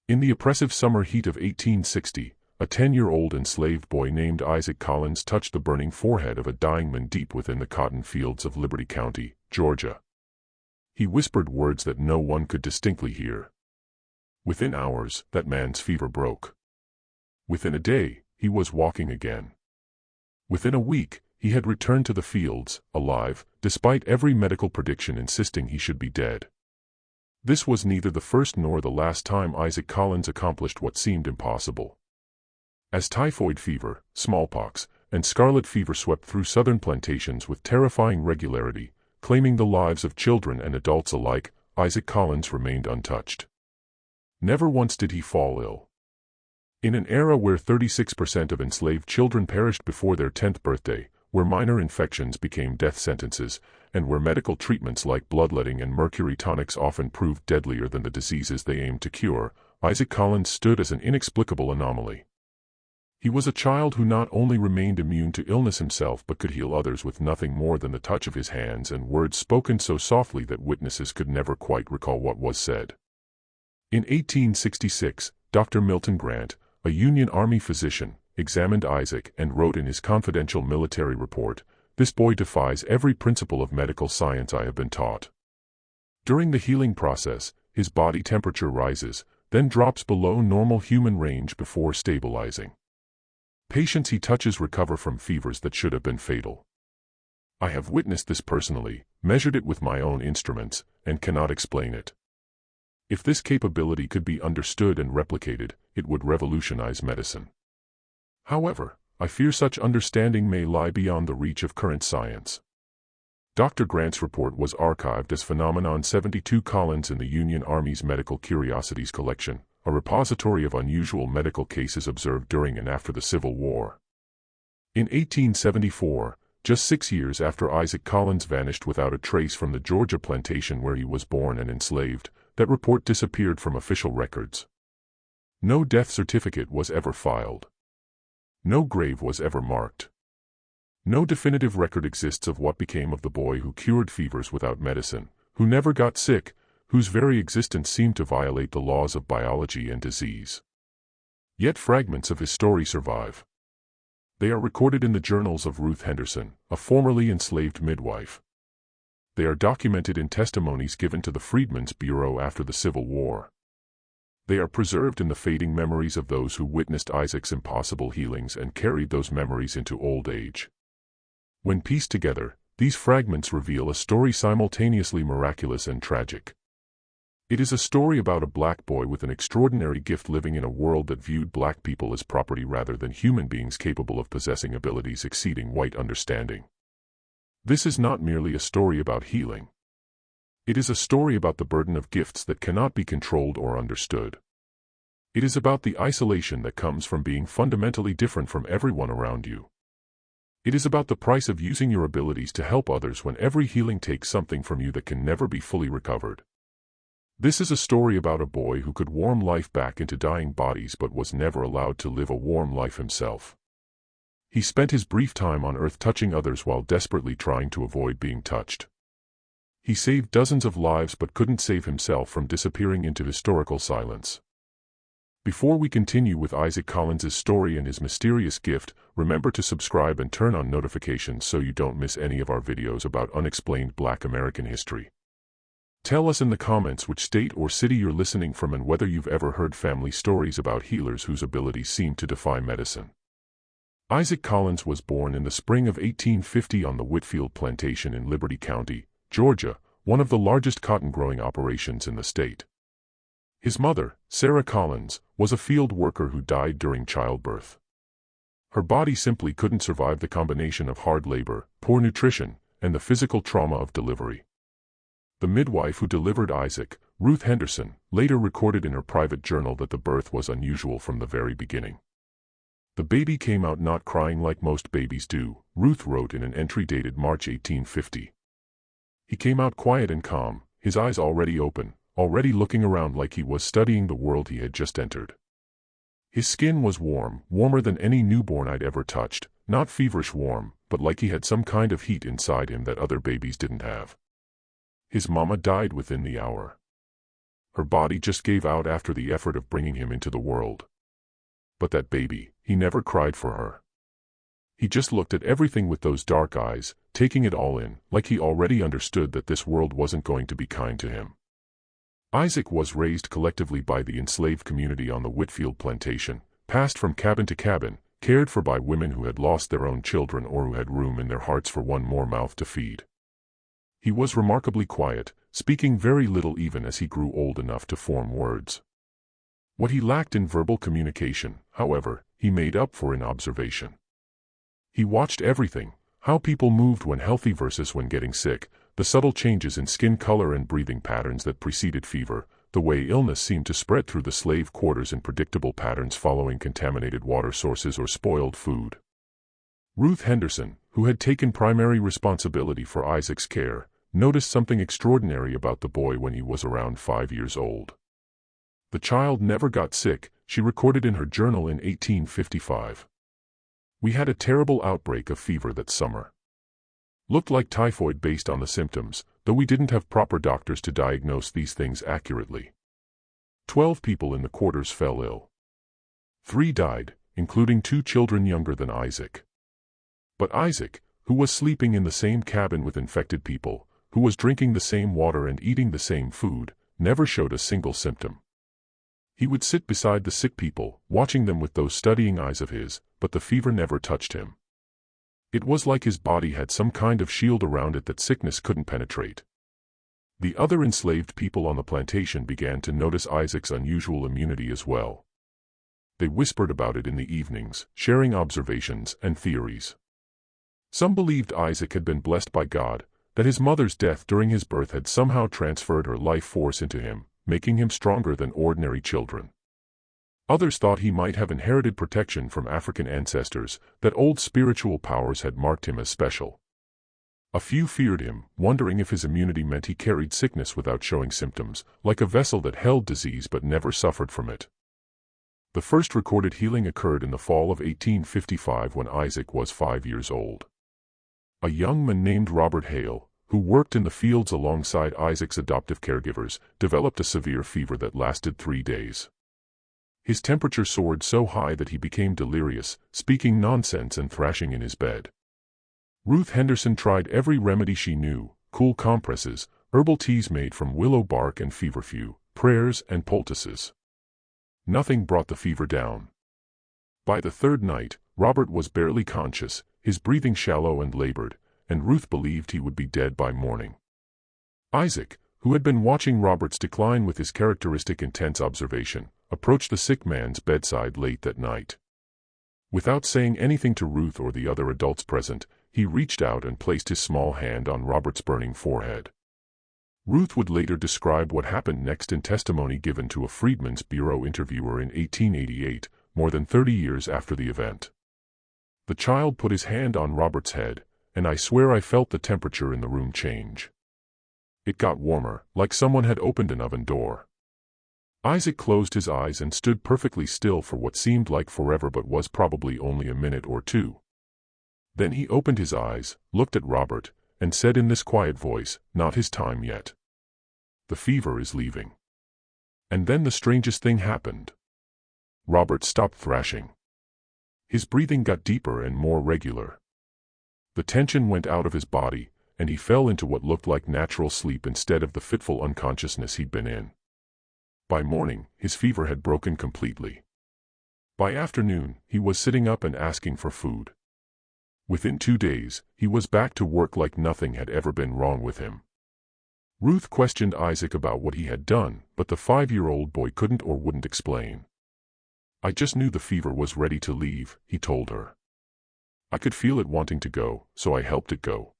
In the oppressive summer heat of 1860, a 10-year-old enslaved boy named Isaac Collins touched the burning forehead of a dying man deep within the cotton fields of Liberty County, Georgia. He whispered words that no one could distinctly hear. Within hours, that man's fever broke. Within a day, he was walking again. Within a week, he had returned to the fields, alive, despite every medical prediction insisting he should be dead. This was neither the first nor the last time Isaac Collins accomplished what seemed impossible. As typhoid fever, smallpox, and scarlet fever swept through southern plantations with terrifying regularity, claiming the lives of children and adults alike, Isaac Collins remained untouched. Never once did he fall ill. In an era where 36% of enslaved children perished before their 10th birthday, where minor infections became death sentences, and where medical treatments like bloodletting and mercury tonics often proved deadlier than the diseases they aimed to cure, Isaac Collins stood as an inexplicable anomaly. He was a child who not only remained immune to illness himself but could heal others with nothing more than the touch of his hands and words spoken so softly that witnesses could never quite recall what was said. In 1866, Dr. Milton Grant, a Union Army physician, examined Isaac and wrote in his confidential military report, "This boy defies every principle of medical science I have been taught." During the healing process, his body temperature rises, then drops below normal human range before stabilizing. Patients he touches recover from fevers that should have been fatal. I have witnessed this personally, measured it with my own instruments, and cannot explain it. If this capability could be understood and replicated, it would revolutionize medicine. However, I fear such understanding may lie beyond the reach of current science. Dr. Grant's report was archived as Phenomenon 72 Collins in the Union Army's Medical Curiosities Collection, a repository of unusual medical cases observed during and after the Civil War. In 1874, just 6 years after Isaac Collins vanished without a trace from the Georgia plantation where he was born and enslaved, that report disappeared from official records. No death certificate was ever filed. No grave was ever marked. No definitive record exists of what became of the boy who cured fevers without medicine, who never got sick, whose very existence seemed to violate the laws of biology and disease. Yet fragments of his story survive. They are recorded in the journals of Ruth Henderson, a formerly enslaved midwife. They are documented in testimonies given to the Freedmen's Bureau after the Civil War. They are preserved in the fading memories of those who witnessed Isaac's impossible healings and carried those memories into old age. When pieced together, these fragments reveal a story simultaneously miraculous and tragic. It is a story about a black boy with an extraordinary gift living in a world that viewed black people as property rather than human beings capable of possessing abilities exceeding white understanding. This is not merely a story about healing. It is a story about the burden of gifts that cannot be controlled or understood. It is about the isolation that comes from being fundamentally different from everyone around you. It is about the price of using your abilities to help others when every healing takes something from you that can never be fully recovered. This is a story about a boy who could warm life back into dying bodies but was never allowed to live a warm life himself. He spent his brief time on earth touching others while desperately trying to avoid being touched. He saved dozens of lives but couldn't save himself from disappearing into historical silence. Before we continue with Isaac Collins' story and his mysterious gift, remember to subscribe and turn on notifications so you don't miss any of our videos about unexplained Black American history. Tell us in the comments which state or city you're listening from and whether you've ever heard family stories about healers whose abilities seem to defy medicine. Isaac Collins was born in the spring of 1850 on the Whitfield Plantation in Liberty County, Georgia, one of the largest cotton-growing operations in the state. His mother, Sarah Collins, was a field worker who died during childbirth. Her body simply couldn't survive the combination of hard labor, poor nutrition, and the physical trauma of delivery. The midwife who delivered Isaac, Ruth Henderson, later recorded in her private journal that the birth was unusual from the very beginning. "The baby came out not crying like most babies do," Ruth wrote in an entry dated March 1850. "He came out quiet and calm, his eyes already open, already looking around like he was studying the world he had just entered. His skin was warm, warmer than any newborn I'd ever touched, not feverish warm, but like he had some kind of heat inside him that other babies didn't have. His mama died within the hour. Her body just gave out after the effort of bringing him into the world. But that baby, he never cried for her. He just looked at everything with those dark eyes, taking it all in, like he already understood that this world wasn't going to be kind to him. Isaac was raised collectively by the enslaved community on the Whitfield plantation, passed from cabin to cabin, cared for by women who had lost their own children or who had room in their hearts for one more mouth to feed. He was remarkably quiet, speaking very little even as he grew old enough to form words. What he lacked in verbal communication, however, he made up for in observation. He watched everything, how people moved when healthy versus when getting sick, the subtle changes in skin color and breathing patterns that preceded fever, the way illness seemed to spread through the slave quarters in predictable patterns following contaminated water sources or spoiled food. Ruth Henderson, who had taken primary responsibility for Isaac's care, noticed something extraordinary about the boy when he was around 5 years old. The child never got sick, she recorded in her journal in 1855. We had a terrible outbreak of fever that summer. Looked like typhoid based on the symptoms, though we didn't have proper doctors to diagnose these things accurately. 12 people in the quarters fell ill. 3 died, including 2 children younger than Isaac. But Isaac, who was sleeping in the same cabin with infected people, who was drinking the same water and eating the same food, never showed a single symptom. He would sit beside the sick people, watching them with those studying eyes of his, but the fever never touched him. It was like his body had some kind of shield around it that sickness couldn't penetrate. The other enslaved people on the plantation began to notice Isaac's unusual immunity as well. They whispered about it in the evenings, sharing observations and theories. Some believed Isaac had been blessed by God, that his mother's death during his birth had somehow transferred her life force into him, making him stronger than ordinary children. Others thought he might have inherited protection from African ancestors, that old spiritual powers had marked him as special. A few feared him, wondering if his immunity meant he carried sickness without showing symptoms, like a vessel that held disease but never suffered from it. The first recorded healing occurred in the fall of 1855 when Isaac was 5 years old. A young man named Robert Hale, who worked in the fields alongside Isaac's adoptive caregivers, developed a severe fever that lasted 3 days. His temperature soared so high that he became delirious, speaking nonsense and thrashing in his bed. Ruth Henderson tried every remedy she knew, cool compresses, herbal teas made from willow bark and feverfew, prayers and poultices. Nothing brought the fever down. By the 3rd night, Robert was barely conscious, his breathing shallow and labored, and Ruth believed he would be dead by morning. Isaac, who had been watching Robert's decline with his characteristic intense observation, approached the sick man's bedside late that night. Without saying anything to Ruth or the other adults present, he reached out and placed his small hand on Robert's burning forehead. Ruth would later describe what happened next in testimony given to a Freedmen's Bureau interviewer in 1888, more than 30 years after the event. The child put his hand on Robert's head, and I swear I felt the temperature in the room change. It got warmer, like someone had opened an oven door. Isaac closed his eyes and stood perfectly still for what seemed like forever but was probably only a minute or two. Then he opened his eyes, looked at Robert, and said in this quiet voice, "Not his time yet. The fever is leaving." And then the strangest thing happened. Robert stopped thrashing. His breathing got deeper and more regular. The tension went out of his body, and he fell into what looked like natural sleep instead of the fitful unconsciousness he'd been in. By morning, his fever had broken completely. By afternoon, he was sitting up and asking for food. Within 2 days, he was back to work like nothing had ever been wrong with him. Ruth questioned Isaac about what he had done, but the 5-year-old boy couldn't or wouldn't explain. "I just knew the fever was ready to leave," he told her. "I could feel it wanting to go, so I helped it go."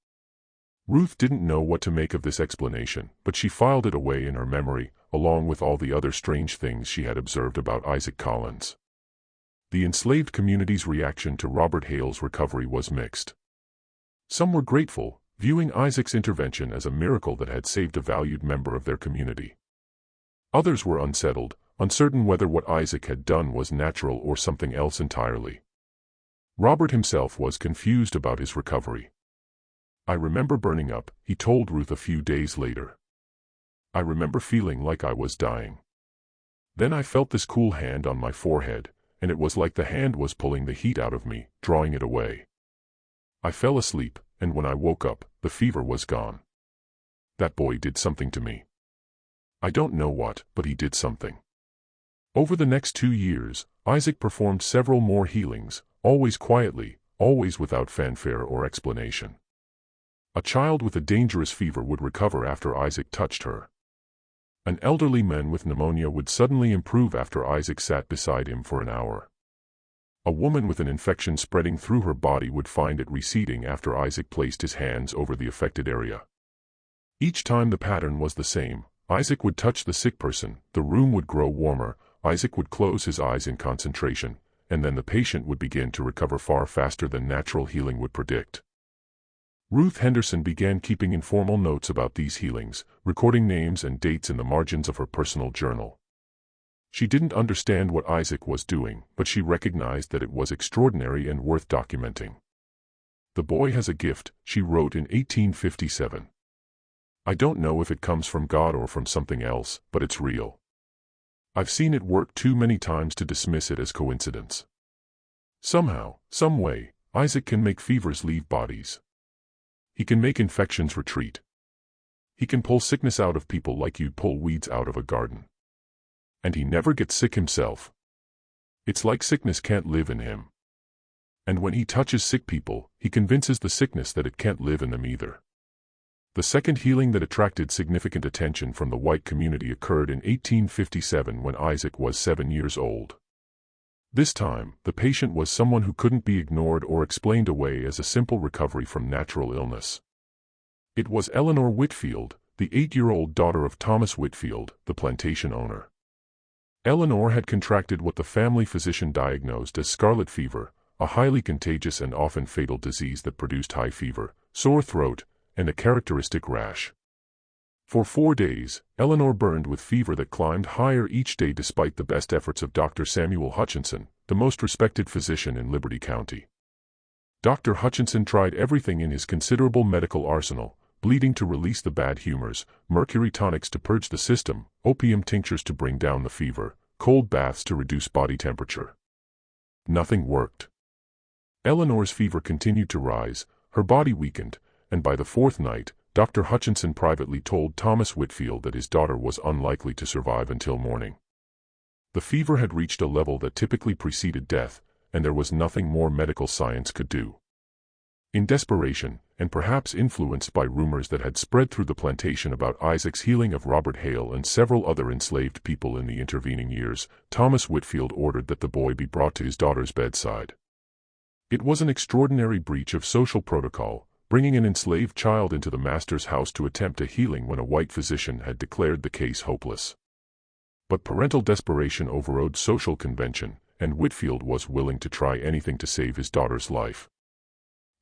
Ruth didn't know what to make of this explanation, but she filed it away in her memory, along with all the other strange things she had observed about Isaac Collins. The enslaved community's reaction to Robert Hale's recovery was mixed. Some were grateful, viewing Isaac's intervention as a miracle that had saved a valued member of their community. Others were unsettled, uncertain whether what Isaac had done was natural or something else entirely. Robert himself was confused about his recovery. "I remember burning up," he told Ruth a few days later. I remember feeling like I was dying. Then I felt this cool hand on my forehead, and it was like the hand was pulling the heat out of me, drawing it away. I fell asleep, and when I woke up, the fever was gone. That boy did something to me. I don't know what, but he did something. Over the next 2 years, Isaac performed several more healings, always quietly, always without fanfare or explanation. A child with a dangerous fever would recover after Isaac touched her. An elderly man with pneumonia would suddenly improve after Isaac sat beside him for an hour. A woman with an infection spreading through her body would find it receding after Isaac placed his hands over the affected area. Each time the pattern was the same. Isaac would touch the sick person, the room would grow warmer, Isaac would close his eyes in concentration, and then the patient would begin to recover far faster than natural healing would predict. Ruth Henderson began keeping informal notes about these healings, recording names and dates in the margins of her personal journal. She didn't understand what Isaac was doing, but she recognized that it was extraordinary and worth documenting. "The boy has a gift," she wrote in 1857. "I don't know if it comes from God or from something else, but it's real. I've seen it work too many times to dismiss it as coincidence. Somehow, some way, Isaac can make fevers leave bodies. He can make infections retreat. He can pull sickness out of people like you'd pull weeds out of a garden. And he never gets sick himself. It's like sickness can't live in him. And when he touches sick people, he convinces the sickness that it can't live in them either." The second healing that attracted significant attention from the white community occurred in 1857 when Isaac was 7 years old. This time, the patient was someone who couldn't be ignored or explained away as a simple recovery from natural illness. It was Eleanor Whitfield, the 8-year-old daughter of Thomas Whitfield, the plantation owner. Eleanor had contracted what the family physician diagnosed as scarlet fever, a highly contagious and often fatal disease that produced high fever, sore throat, and a characteristic rash. For 4 days, Eleanor burned with fever that climbed higher each day despite the best efforts of Dr. Samuel Hutchinson, the most respected physician in Liberty County. Dr. Hutchinson tried everything in his considerable medical arsenal: bleeding to release the bad humors, mercury tonics to purge the system, opium tinctures to bring down the fever, cold baths to reduce body temperature. Nothing worked. Eleanor's fever continued to rise, her body weakened, and by the 4th night, Dr. Hutchinson privately told Thomas Whitfield that his daughter was unlikely to survive until morning. The fever had reached a level that typically preceded death, and there was nothing more medical science could do. In desperation, and perhaps influenced by rumors that had spread through the plantation about Isaac's healing of Robert Hale and several other enslaved people in the intervening years, Thomas Whitfield ordered that the boy be brought to his daughter's bedside. It was an extraordinary breach of social protocol, bringing an enslaved child into the master's house to attempt a healing when a white physician had declared the case hopeless. But parental desperation overrode social convention, and Whitfield was willing to try anything to save his daughter's life.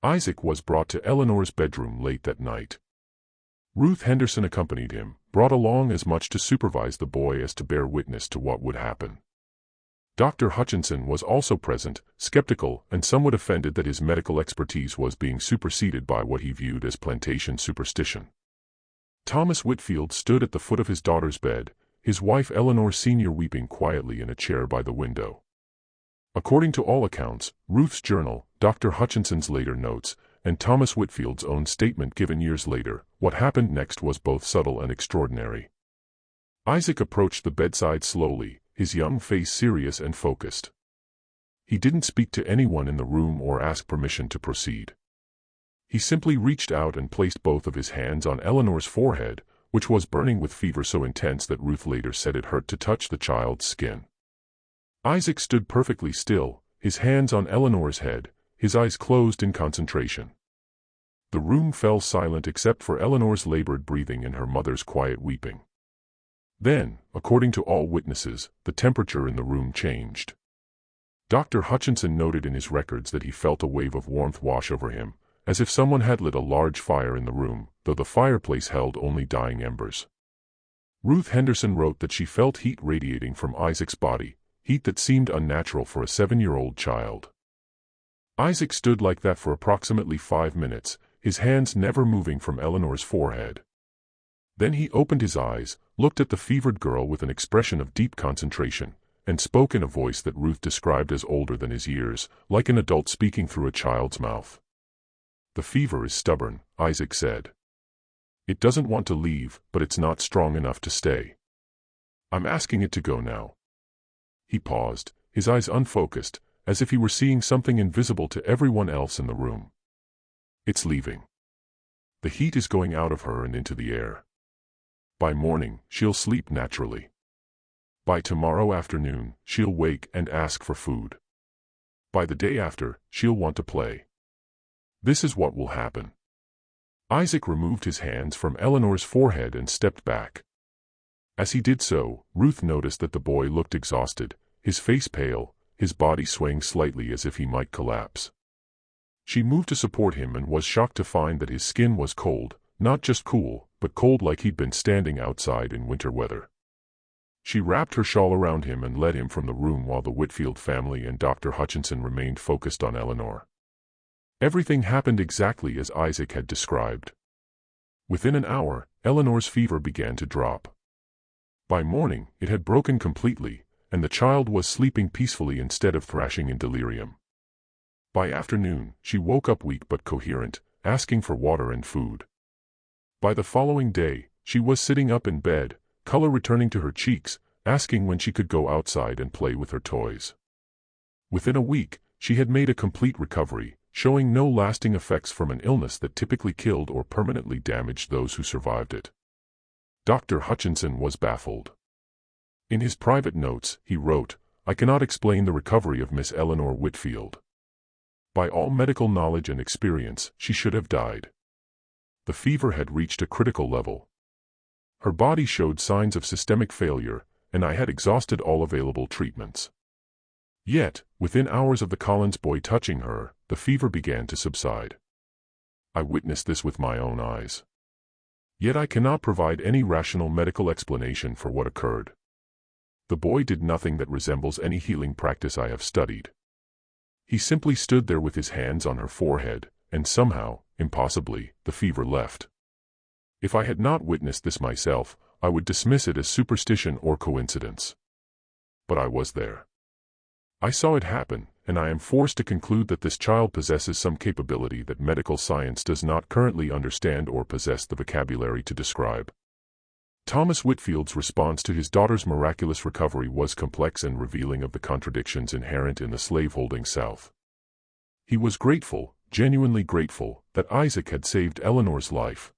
Isaac was brought to Eleanor's bedroom late that night. Ruth Henderson accompanied him, brought along as much to supervise the boy as to bear witness to what would happen. Dr. Hutchinson was also present, skeptical and somewhat offended that his medical expertise was being superseded by what he viewed as plantation superstition. Thomas Whitfield stood at the foot of his daughter's bed, his wife Eleanor Sr. weeping quietly in a chair by the window. According to all accounts, Ruth's journal, Dr. Hutchinson's later notes, and Thomas Whitfield's own statement given years later, what happened next was both subtle and extraordinary. Isaac approached the bedside slowly, his young face serious and focused. He didn't speak to anyone in the room or ask permission to proceed. He simply reached out and placed both of his hands on Eleanor's forehead, which was burning with fever so intense that Ruth later said it hurt to touch the child's skin. Isaac stood perfectly still, his hands on Eleanor's head, his eyes closed in concentration. The room fell silent except for Eleanor's labored breathing and her mother's quiet weeping. Then, according to all witnesses, the temperature in the room changed. Dr. Hutchinson noted in his records that he felt a wave of warmth wash over him, as if someone had lit a large fire in the room, though the fireplace held only dying embers. Ruth Henderson wrote that she felt heat radiating from Isaac's body, heat that seemed unnatural for a 7-year-old child. Isaac stood like that for approximately 5 minutes, his hands never moving from Eleanor's forehead. Then he opened his eyes, looked at the fevered girl with an expression of deep concentration, and spoke in a voice that Ruth described as older than his years, like an adult speaking through a child's mouth. "The fever is stubborn," Isaac said. "It doesn't want to leave, but it's not strong enough to stay. I'm asking it to go now." He paused, his eyes unfocused, as if he were seeing something invisible to everyone else in the room. "It's leaving. The heat is going out of her and into the air. By morning, she'll sleep naturally. By tomorrow afternoon, she'll wake and ask for food. By the day after, she'll want to play. This is what will happen." Isaac removed his hands from Eleanor's forehead and stepped back. As he did so, Ruth noticed that the boy looked exhausted, his face pale, his body swaying slightly as if he might collapse. She moved to support him and was shocked to find that his skin was cold, not just cool, but cold like he'd been standing outside in winter weather. She wrapped her shawl around him and led him from the room while the Whitfield family and Dr. Hutchinson remained focused on Eleanor. Everything happened exactly as Isaac had described. Within an hour, Eleanor's fever began to drop. By morning, it had broken completely, and the child was sleeping peacefully instead of thrashing in delirium. By afternoon, she woke up weak but coherent, asking for water and food. By the following day, she was sitting up in bed, color returning to her cheeks, asking when she could go outside and play with her toys. Within a week, she had made a complete recovery, showing no lasting effects from an illness that typically killed or permanently damaged those who survived it. Dr. Hutchinson was baffled. In his private notes, he wrote, "I cannot explain the recovery of Miss Eleanor Whitfield. By all medical knowledge and experience, she should have died. The fever had reached a critical level. Her body showed signs of systemic failure, and I had exhausted all available treatments. Yet, within hours of the Collins boy touching her, the fever began to subside. I witnessed this with my own eyes. Yet I cannot provide any rational medical explanation for what occurred. The boy did nothing that resembles any healing practice I have studied. He simply stood there with his hands on her forehead, and somehow, impossibly, the fever left. If I had not witnessed this myself, I would dismiss it as superstition or coincidence. But I was there. I saw it happen, and I am forced to conclude that this child possesses some capability that medical science does not currently understand or possess the vocabulary to describe." Thomas Whitfield's response to his daughter's miraculous recovery was complex and revealing of the contradictions inherent in the slaveholding South. He was grateful, genuinely grateful, that Isaac had saved Eleanor's life.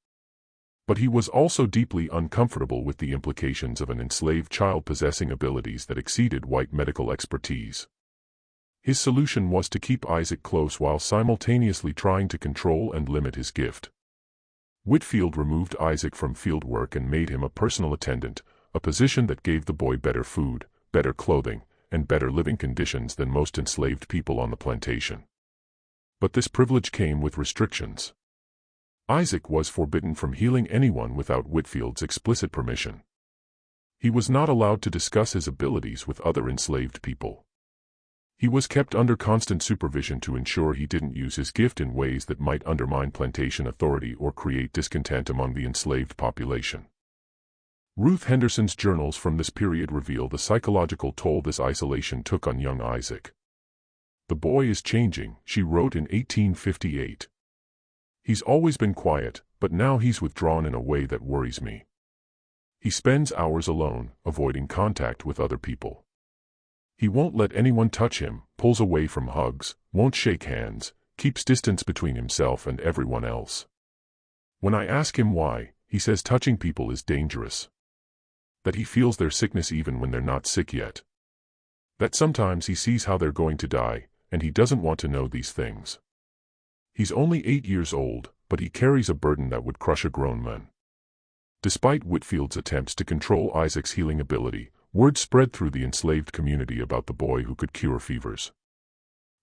But he was also deeply uncomfortable with the implications of an enslaved child possessing abilities that exceeded white medical expertise. His solution was to keep Isaac close while simultaneously trying to control and limit his gift. Whitfield removed Isaac from field work and made him a personal attendant, a position that gave the boy better food, better clothing, and better living conditions than most enslaved people on the plantation. But this privilege came with restrictions. Isaac was forbidden from healing anyone without Whitfield's explicit permission. He was not allowed to discuss his abilities with other enslaved people. He was kept under constant supervision to ensure he didn't use his gift in ways that might undermine plantation authority or create discontent among the enslaved population. Ruth Henderson's journals from this period reveal the psychological toll this isolation took on young Isaac. "The boy is changing," she wrote in 1858. "He's always been quiet, but now he's withdrawn in a way that worries me. He spends hours alone, avoiding contact with other people. He won't let anyone touch him, pulls away from hugs, won't shake hands, keeps distance between himself and everyone else. When I ask him why, he says touching people is dangerous. That he feels their sickness even when they're not sick yet. That sometimes he sees how they're going to die, and he doesn't want to know these things. He's only 8 years old, but he carries a burden that would crush a grown man." Despite Whitfield's attempts to control Isaac's healing ability, word spread through the enslaved community about the boy who could cure fevers.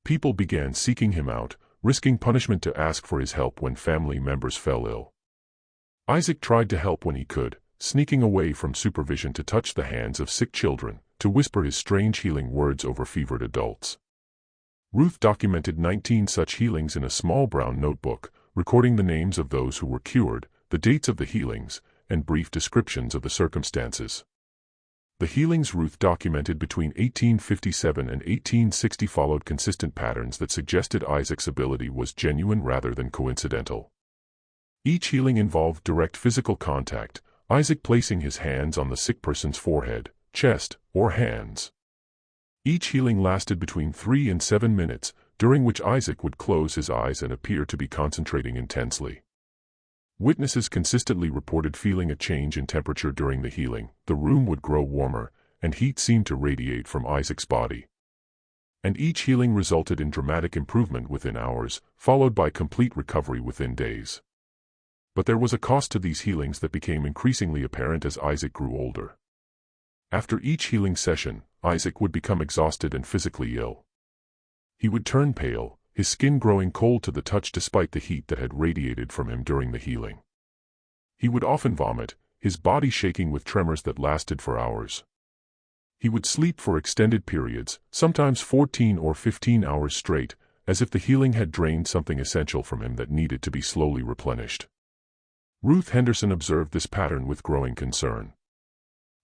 People began seeking him out, risking punishment to ask for his help when family members fell ill. Isaac tried to help when he could, sneaking away from supervision to touch the hands of sick children, to whisper his strange healing words over fevered adults. Ruth documented 19 such healings in a small brown notebook, recording the names of those who were cured, the dates of the healings, and brief descriptions of the circumstances. The healings Ruth documented between 1857 and 1860 followed consistent patterns that suggested Isaac's ability was genuine rather than coincidental. Each healing involved direct physical contact, Isaac placing his hands on the sick person's forehead, chest, or hands. Each healing lasted between 3 and 7 minutes, during which Isaac would close his eyes and appear to be concentrating intensely. Witnesses consistently reported feeling a change in temperature during the healing. The room would grow warmer, and heat seemed to radiate from Isaac's body. And each healing resulted in dramatic improvement within hours, followed by complete recovery within days. But there was a cost to these healings that became increasingly apparent as Isaac grew older. After each healing session, Isaac would become exhausted and physically ill. He would turn pale, his skin growing cold to the touch despite the heat that had radiated from him during the healing. He would often vomit, his body shaking with tremors that lasted for hours. He would sleep for extended periods, sometimes 14 or 15 hours straight, as if the healing had drained something essential from him that needed to be slowly replenished. Ruth Henderson observed this pattern with growing concern.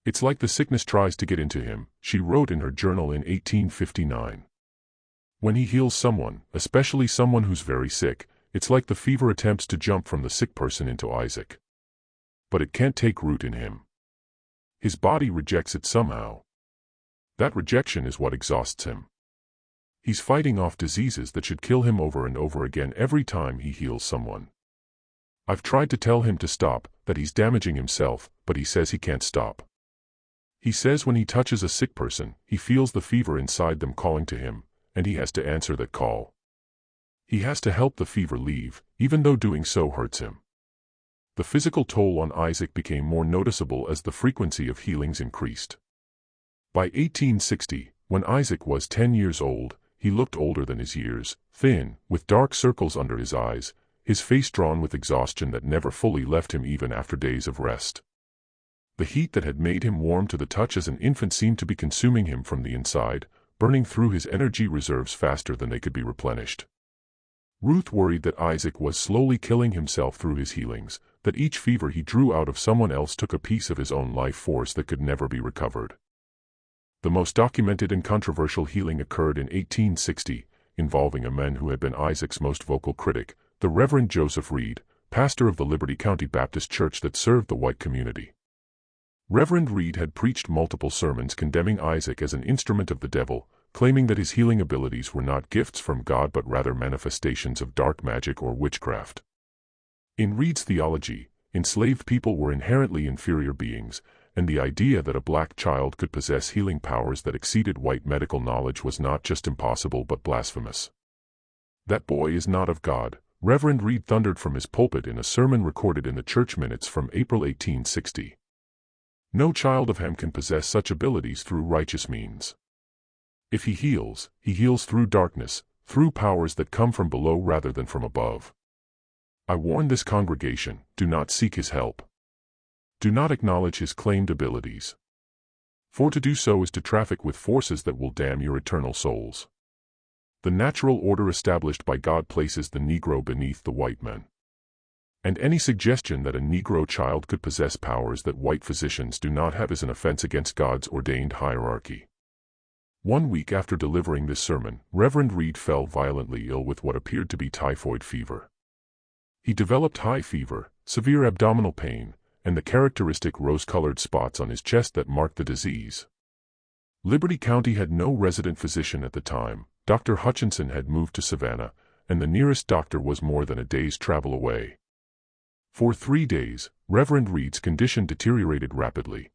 "It's like the sickness tries to get into him," she wrote in her journal in 1859. "When he heals someone, especially someone who's very sick, it's like the fever attempts to jump from the sick person into Isaac. But it can't take root in him. His body rejects it somehow. That rejection is what exhausts him. He's fighting off diseases that should kill him over and over again every time he heals someone. I've tried to tell him to stop, that he's damaging himself, but he says he can't stop. He says when he touches a sick person, he feels the fever inside them calling to him, and he has to answer that call. He has to help the fever leave, even though doing so hurts him." The physical toll on Isaac became more noticeable as the frequency of healings increased. By 1860, when Isaac was 10 years old, he looked older than his years, thin, with dark circles under his eyes, his face drawn with exhaustion that never fully left him even after days of rest. The heat that had made him warm to the touch as an infant seemed to be consuming him from the inside, burning through his energy reserves faster than they could be replenished. Ruth worried that Isaac was slowly killing himself through his healings, that each fever he drew out of someone else took a piece of his own life force that could never be recovered. The most documented and controversial healing occurred in 1860, involving a man who had been Isaac's most vocal critic, the Reverend Joseph Reed, pastor of the Liberty County Baptist Church that served the white community. Reverend Reed had preached multiple sermons condemning Isaac as an instrument of the devil, claiming that his healing abilities were not gifts from God but rather manifestations of dark magic or witchcraft. In Reed's theology, enslaved people were inherently inferior beings, and the idea that a black child could possess healing powers that exceeded white medical knowledge was not just impossible but blasphemous. "That boy is not of God," Reverend Reed thundered from his pulpit in a sermon recorded in the church minutes from April 1860. "No child of Ham can possess such abilities through righteous means. If he heals through darkness, through powers that come from below rather than from above. I warn this congregation, do not seek his help. Do not acknowledge his claimed abilities. For to do so is to traffic with forces that will damn your eternal souls. The natural order established by God places the Negro beneath the white man. And any suggestion that a Negro child could possess powers that white physicians do not have is an offense against God's ordained hierarchy." 1 week after delivering this sermon, Reverend Reed fell violently ill with what appeared to be typhoid fever. He developed high fever, severe abdominal pain, and the characteristic rose-colored spots on his chest that marked the disease. Liberty County had no resident physician at the time. Dr. Hutchinson had moved to Savannah, and the nearest doctor was more than a day's travel away. For 3 days, Reverend Reed's condition deteriorated rapidly.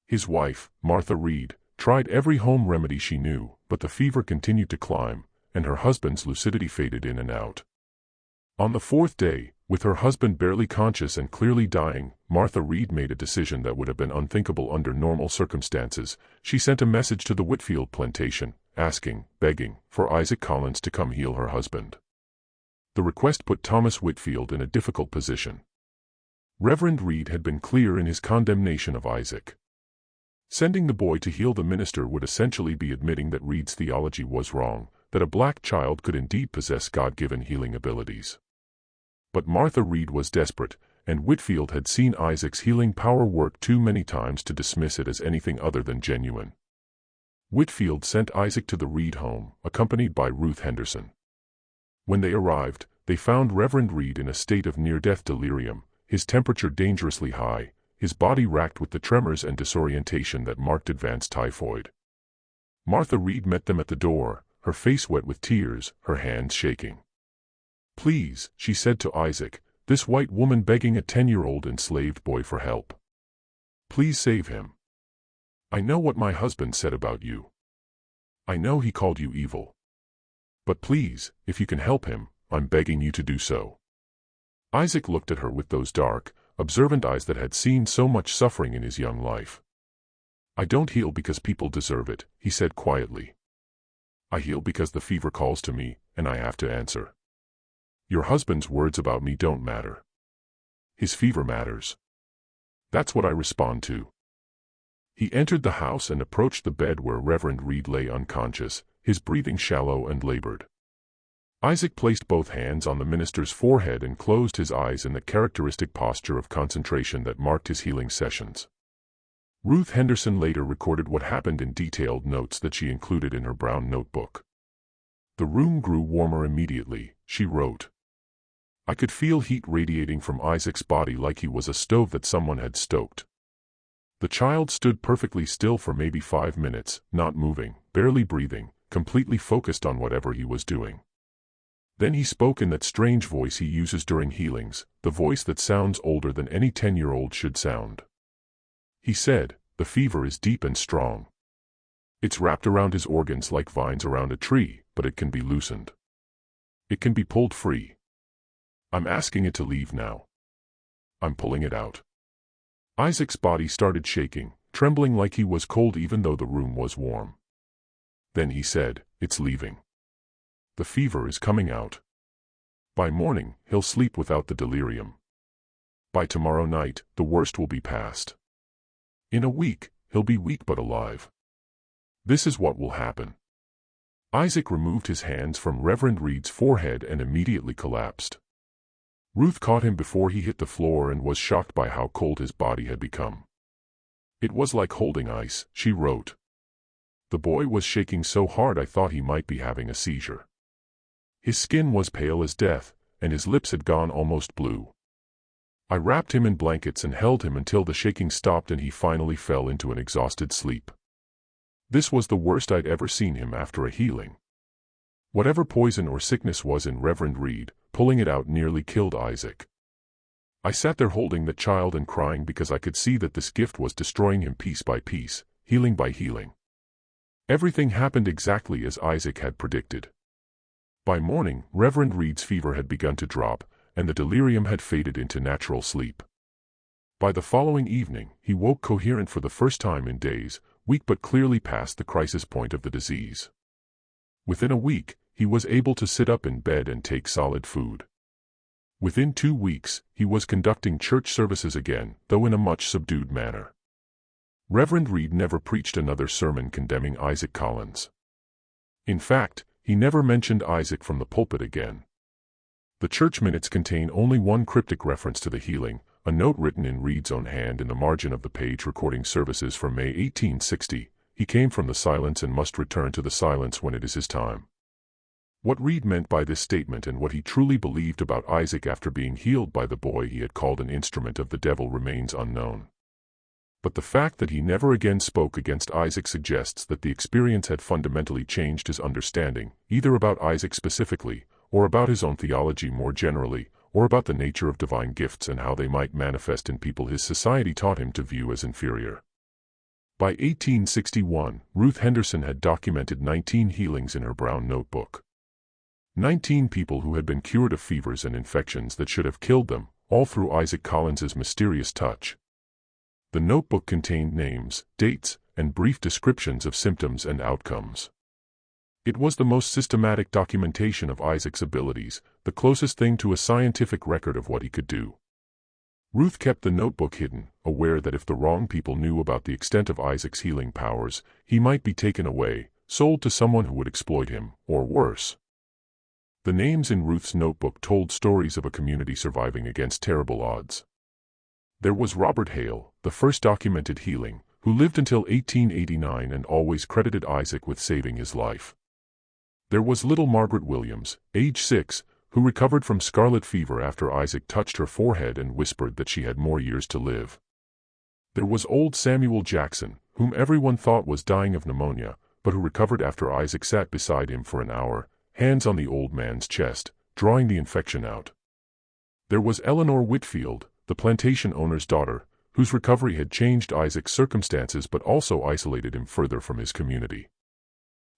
His wife, Martha Reed, tried every home remedy she knew, but the fever continued to climb, and her husband's lucidity faded in and out. On the 4th day, with her husband barely conscious and clearly dying, Martha Reed made a decision that would have been unthinkable under normal circumstances. She sent a message to the Whitfield plantation, asking, begging, for Isaac Collins to come heal her husband. The request put Thomas Whitfield in a difficult position. Reverend Reed had been clear in his condemnation of Isaac. Sending the boy to heal the minister would essentially be admitting that Reed's theology was wrong, that a black child could indeed possess God-given healing abilities. But Martha Reed was desperate, and Whitfield had seen Isaac's healing power work too many times to dismiss it as anything other than genuine. Whitfield sent Isaac to the Reed home, accompanied by Ruth Henderson. When they arrived, they found Reverend Reed in a state of near-death delirium, his temperature dangerously high, his body racked with the tremors and disorientation that marked advanced typhoid. Martha Reed met them at the door, her face wet with tears, her hands shaking. "Please," she said to Isaac, "this white woman begging a 10-year-old enslaved boy for help. Please save him. I know what my husband said about you. I know he called you evil. But please, if you can help him, I'm begging you to do so." Isaac looked at her with those dark, observant eyes that had seen so much suffering in his young life. "I don't heal because people deserve it," he said quietly. "I heal because the fever calls to me, and I have to answer. Your husband's words about me don't matter. His fever matters. That's what I respond to." He entered the house and approached the bed where Reverend Reed lay unconscious, his breathing shallow and labored. Isaac placed both hands on the minister's forehead and closed his eyes in the characteristic posture of concentration that marked his healing sessions. Ruth Henderson later recorded what happened in detailed notes that she included in her brown notebook. "The room grew warmer immediately," she wrote. "I could feel heat radiating from Isaac's body like he was a stove that someone had stoked. The child stood perfectly still for maybe 5 minutes, not moving, barely breathing, completely focused on whatever he was doing. Then he spoke in that strange voice he uses during healings, the voice that sounds older than any 10-year-old should sound. He said, 'The fever is deep and strong. It's wrapped around his organs like vines around a tree, but it can be loosened. It can be pulled free. I'm asking it to leave now. I'm pulling it out.'" Isaac's body started shaking, trembling like he was cold even though the room was warm. Then he said, "It's leaving. The fever is coming out. By morning, he'll sleep without the delirium. By tomorrow night, the worst will be past. In a week, he'll be weak but alive. This is what will happen." Isaac removed his hands from Reverend Reed's forehead and immediately collapsed. Ruth caught him before he hit the floor and was shocked by how cold his body had become. "It was like holding ice," she wrote. "The boy was shaking so hard I thought he might be having a seizure. His skin was pale as death, and his lips had gone almost blue. I wrapped him in blankets and held him until the shaking stopped and he finally fell into an exhausted sleep. This was the worst I'd ever seen him after a healing. Whatever poison or sickness was in Reverend Reed, pulling it out nearly killed Isaac. I sat there holding the child and crying because I could see that this gift was destroying him piece by piece, healing by healing. Everything happened exactly as Isaac had predicted. By morning, Reverend Reed's fever had begun to drop, and the delirium had faded into natural sleep. By the following evening, he woke coherent for the first time in days, weak but clearly past the crisis point of the disease. Within a week, he was able to sit up in bed and take solid food. Within 2 weeks, he was conducting church services again, though in a much subdued manner. Reverend Reed never preached another sermon condemning Isaac Collins. In fact, he never mentioned Isaac from the pulpit again. The church minutes contain only one cryptic reference to the healing, a note written in Reed's own hand in the margin of the page recording services from May 1860, "He came from the silence and must return to the silence when it is his time." What Reed meant by this statement and what he truly believed about Isaac after being healed by the boy he had called an instrument of the devil remains unknown. But the fact that he never again spoke against Isaac suggests that the experience had fundamentally changed his understanding, either about Isaac specifically, or about his own theology more generally, or about the nature of divine gifts and how they might manifest in people his society taught him to view as inferior. By 1861, Ruth Henderson had documented 19 healings in her brown notebook. 19 people who had been cured of fevers and infections that should have killed them, all through Isaac Collins's mysterious touch. The notebook contained names, dates, and brief descriptions of symptoms and outcomes. It was the most systematic documentation of Isaac's abilities, the closest thing to a scientific record of what he could do. Ruth kept the notebook hidden, aware that if the wrong people knew about the extent of Isaac's healing powers, he might be taken away, sold to someone who would exploit him, or worse. The names in Ruth's notebook told stories of a community surviving against terrible odds. There was Robert Hale, the first documented healing, who lived until 1889 and always credited Isaac with saving his life. There was little Margaret Williams, age 6, who recovered from scarlet fever after Isaac touched her forehead and whispered that she had more years to live. There was old Samuel Jackson, whom everyone thought was dying of pneumonia, but who recovered after Isaac sat beside him for an hour, hands on the old man's chest, drawing the infection out. There was Eleanor Whitfield, the plantation owner's daughter, whose recovery had changed Isaac's circumstances but also isolated him further from his community.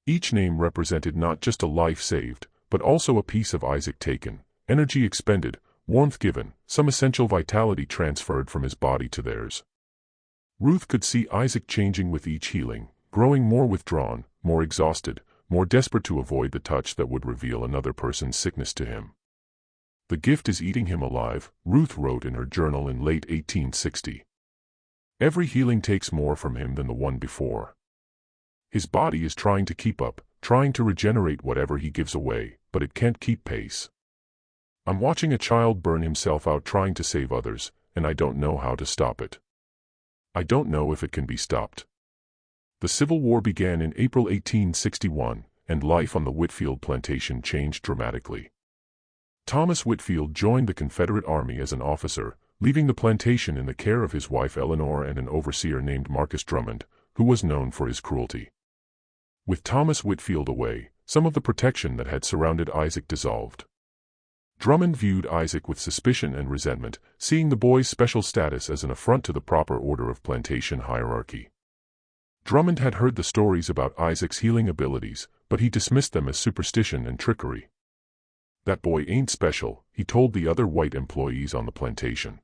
Each name represented not just a life saved, but also a piece of Isaac taken, energy expended, warmth given, some essential vitality transferred from his body to theirs. Ruth could see Isaac changing with each healing, growing more withdrawn, more exhausted, more desperate to avoid the touch that would reveal another person's sickness to him. "The gift is eating him alive," Ruth wrote in her journal in late 1860. "Every healing takes more from him than the one before. His body is trying to keep up, trying to regenerate whatever he gives away, but it can't keep pace. I'm watching a child burn himself out trying to save others, and I don't know how to stop it. I don't know if it can be stopped." The Civil War began in April 1861, and life on the Whitfield plantation changed dramatically. Thomas Whitfield joined the Confederate Army as an officer, leaving the plantation in the care of his wife Eleanor and an overseer named Marcus Drummond, who was known for his cruelty. With Thomas Whitfield away, some of the protection that had surrounded Isaac dissolved. Drummond viewed Isaac with suspicion and resentment, seeing the boy's special status as an affront to the proper order of plantation hierarchy. Drummond had heard the stories about Isaac's healing abilities, but he dismissed them as superstition and trickery. "That boy ain't special," he told the other white employees on the plantation.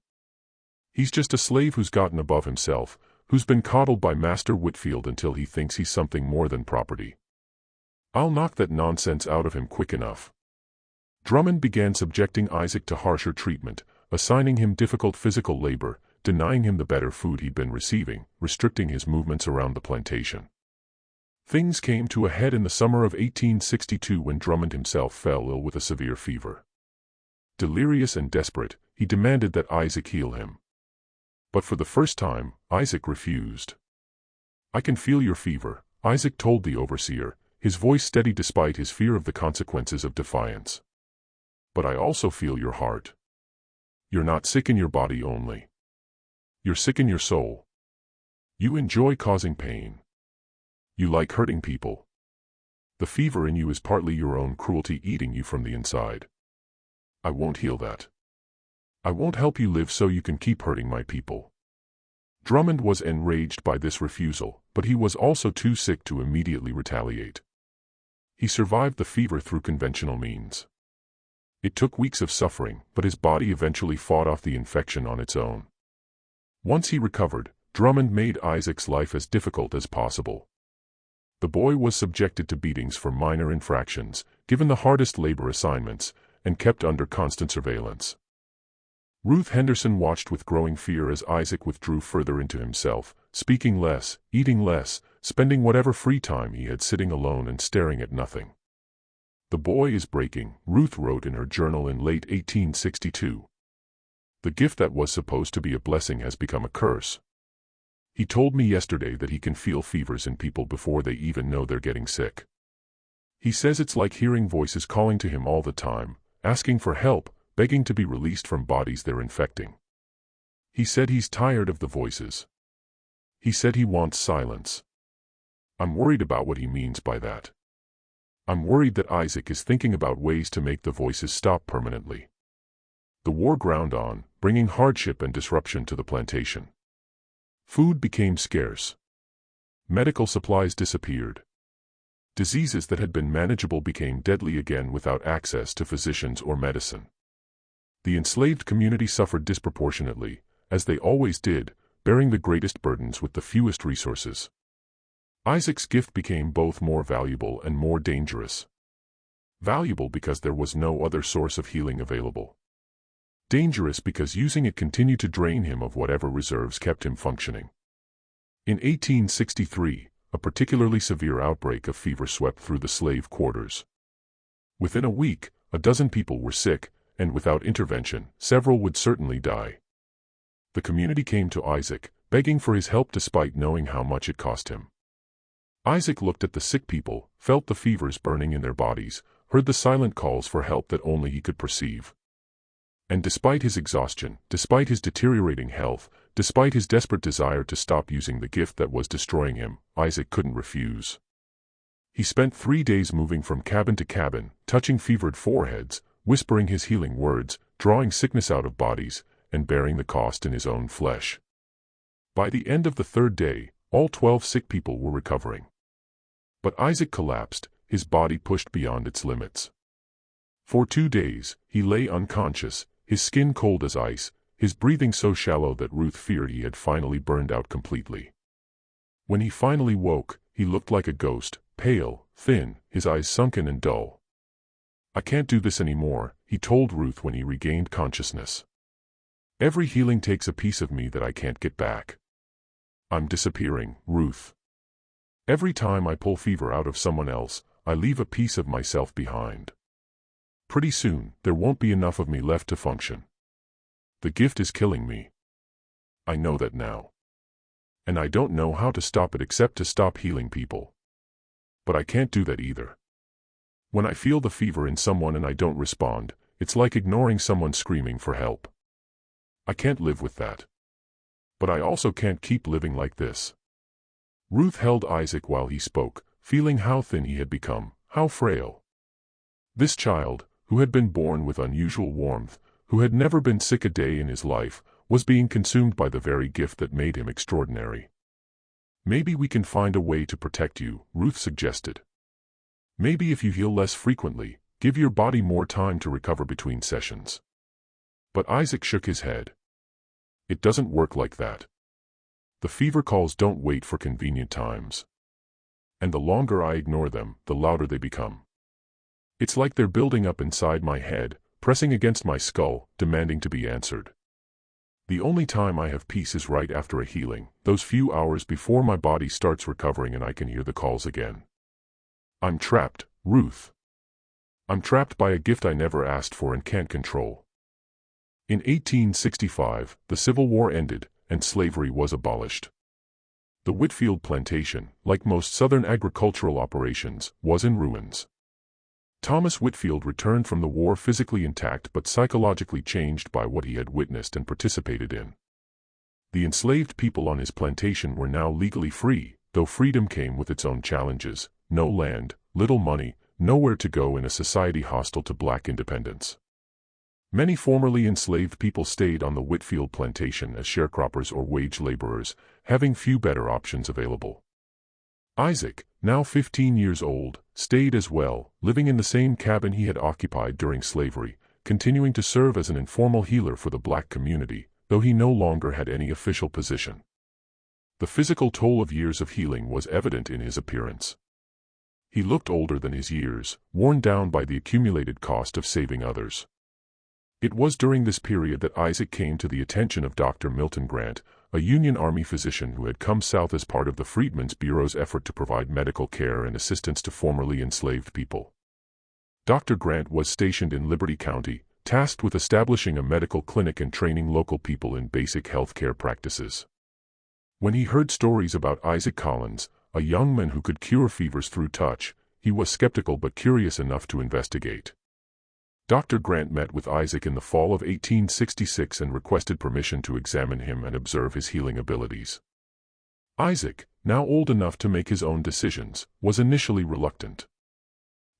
"He's just a slave who's gotten above himself, who's been coddled by Master Whitfield until he thinks he's something more than property. I'll knock that nonsense out of him quick enough." Drummond began subjecting Isaac to harsher treatment, assigning him difficult physical labor, denying him the better food he'd been receiving, restricting his movements around the plantation. Things came to a head in the summer of 1862 when Drummond himself fell ill with a severe fever. Delirious and desperate, he demanded that Isaac heal him. But for the first time, Isaac refused. "I can feel your fever," Isaac told the overseer, his voice steady despite his fear of the consequences of defiance. "But I also feel your heart. You're not sick in your body only. You're sick in your soul. You enjoy causing pain. You like hurting people. The fever in you is partly your own cruelty eating you from the inside. I won't heal that. I won't help you live so you can keep hurting my people." Drummond was enraged by this refusal, but he was also too sick to immediately retaliate. He survived the fever through conventional means. It took weeks of suffering, but his body eventually fought off the infection on its own. Once he recovered, Drummond made Isaac's life as difficult as possible. The boy was subjected to beatings for minor infractions, given the hardest labor assignments, and kept under constant surveillance. Ruth Henderson watched with growing fear as Isaac withdrew further into himself, speaking less, eating less, spending whatever free time he had sitting alone and staring at nothing. "The boy is breaking," Ruth wrote in her journal in late 1862. "The gift that was supposed to be a blessing has become a curse. He told me yesterday that he can feel fevers in people before they even know they're getting sick. He says it's like hearing voices calling to him all the time, asking for help, begging to be released from bodies they're infecting. He said he's tired of the voices. He said he wants silence. I'm worried about what he means by that. I'm worried that Isaac is thinking about ways to make the voices stop permanently." The war ground on, bringing hardship and disruption to the plantation. Food became scarce. Medical supplies disappeared. Diseases that had been manageable became deadly again without access to physicians or medicine. The enslaved community suffered disproportionately, as they always did, bearing the greatest burdens with the fewest resources. Isaac's gift became both more valuable and more dangerous. Valuable because there was no other source of healing available. Dangerous because using it continued to drain him of whatever reserves kept him functioning. In 1863, a particularly severe outbreak of fever swept through the slave quarters. Within a week, a dozen people were sick, and without intervention, several would certainly die. The community came to Isaac, begging for his help despite knowing how much it cost him. Isaac looked at the sick people, felt the fevers burning in their bodies, heard the silent calls for help that only he could perceive. And despite his exhaustion, despite his deteriorating health, despite his desperate desire to stop using the gift that was destroying him, Isaac couldn't refuse. He spent 3 days moving from cabin to cabin, touching fevered foreheads, whispering his healing words, drawing sickness out of bodies, and bearing the cost in his own flesh. By the end of the 3rd day, all 12 sick people were recovering. But Isaac collapsed, his body pushed beyond its limits. For 2 days, he lay unconscious, his skin cold as ice, his breathing so shallow that Ruth feared he had finally burned out completely. When he finally woke, he looked like a ghost, pale, thin, his eyes sunken and dull. "I can't do this anymore," he told Ruth when he regained consciousness. "Every healing takes a piece of me that I can't get back. I'm disappearing, Ruth. Every time I pull fever out of someone else, I leave a piece of myself behind. Pretty soon, there won't be enough of me left to function. The gift is killing me. I know that now. And I don't know how to stop it except to stop healing people. But I can't do that either. When I feel the fever in someone and I don't respond, it's like ignoring someone screaming for help. I can't live with that. But I also can't keep living like this." Ruth held Isaac while he spoke, feeling how thin he had become, how frail. This child, who had been born with unusual warmth, who had never been sick a day in his life, was being consumed by the very gift that made him extraordinary. "Maybe we can find a way to protect you," Ruth suggested. "Maybe if you heal less frequently, give your body more time to recover between sessions." But Isaac shook his head. "It doesn't work like that. The fever calls don't wait for convenient times. And the longer I ignore them, the louder they become. It's like they're building up inside my head, pressing against my skull, demanding to be answered. The only time I have peace is right after a healing, those few hours before my body starts recovering and I can hear the calls again. I'm trapped, Ruth. I'm trapped by a gift I never asked for and can't control." In 1865, the Civil War ended, and slavery was abolished. The Whitfield plantation, like most Southern agricultural operations, was in ruins. Thomas Whitfield returned from the war physically intact but psychologically changed by what he had witnessed and participated in. The enslaved people on his plantation were now legally free, though freedom came with its own challenges: no land, little money, nowhere to go in a society hostile to black independence. Many formerly enslaved people stayed on the Whitfield plantation as sharecroppers or wage laborers, having few better options available. Isaac, now 15 years old, stayed as well, living in the same cabin he had occupied during slavery, continuing to serve as an informal healer for the black community, though he no longer had any official position. The physical toll of years of healing was evident in his appearance. He looked older than his years, worn down by the accumulated cost of saving others. It was during this period that Isaac came to the attention of Dr. Milton Grant, a Union Army physician who had come south as part of the Freedmen's Bureau's effort to provide medical care and assistance to formerly enslaved people. Dr. Grant was stationed in Liberty County, tasked with establishing a medical clinic and training local people in basic health care practices. When he heard stories about Isaac Collins, a young man who could cure fevers through touch, he was skeptical but curious enough to investigate. Dr. Grant met with Isaac in the fall of 1866 and requested permission to examine him and observe his healing abilities. Isaac, now old enough to make his own decisions, was initially reluctant.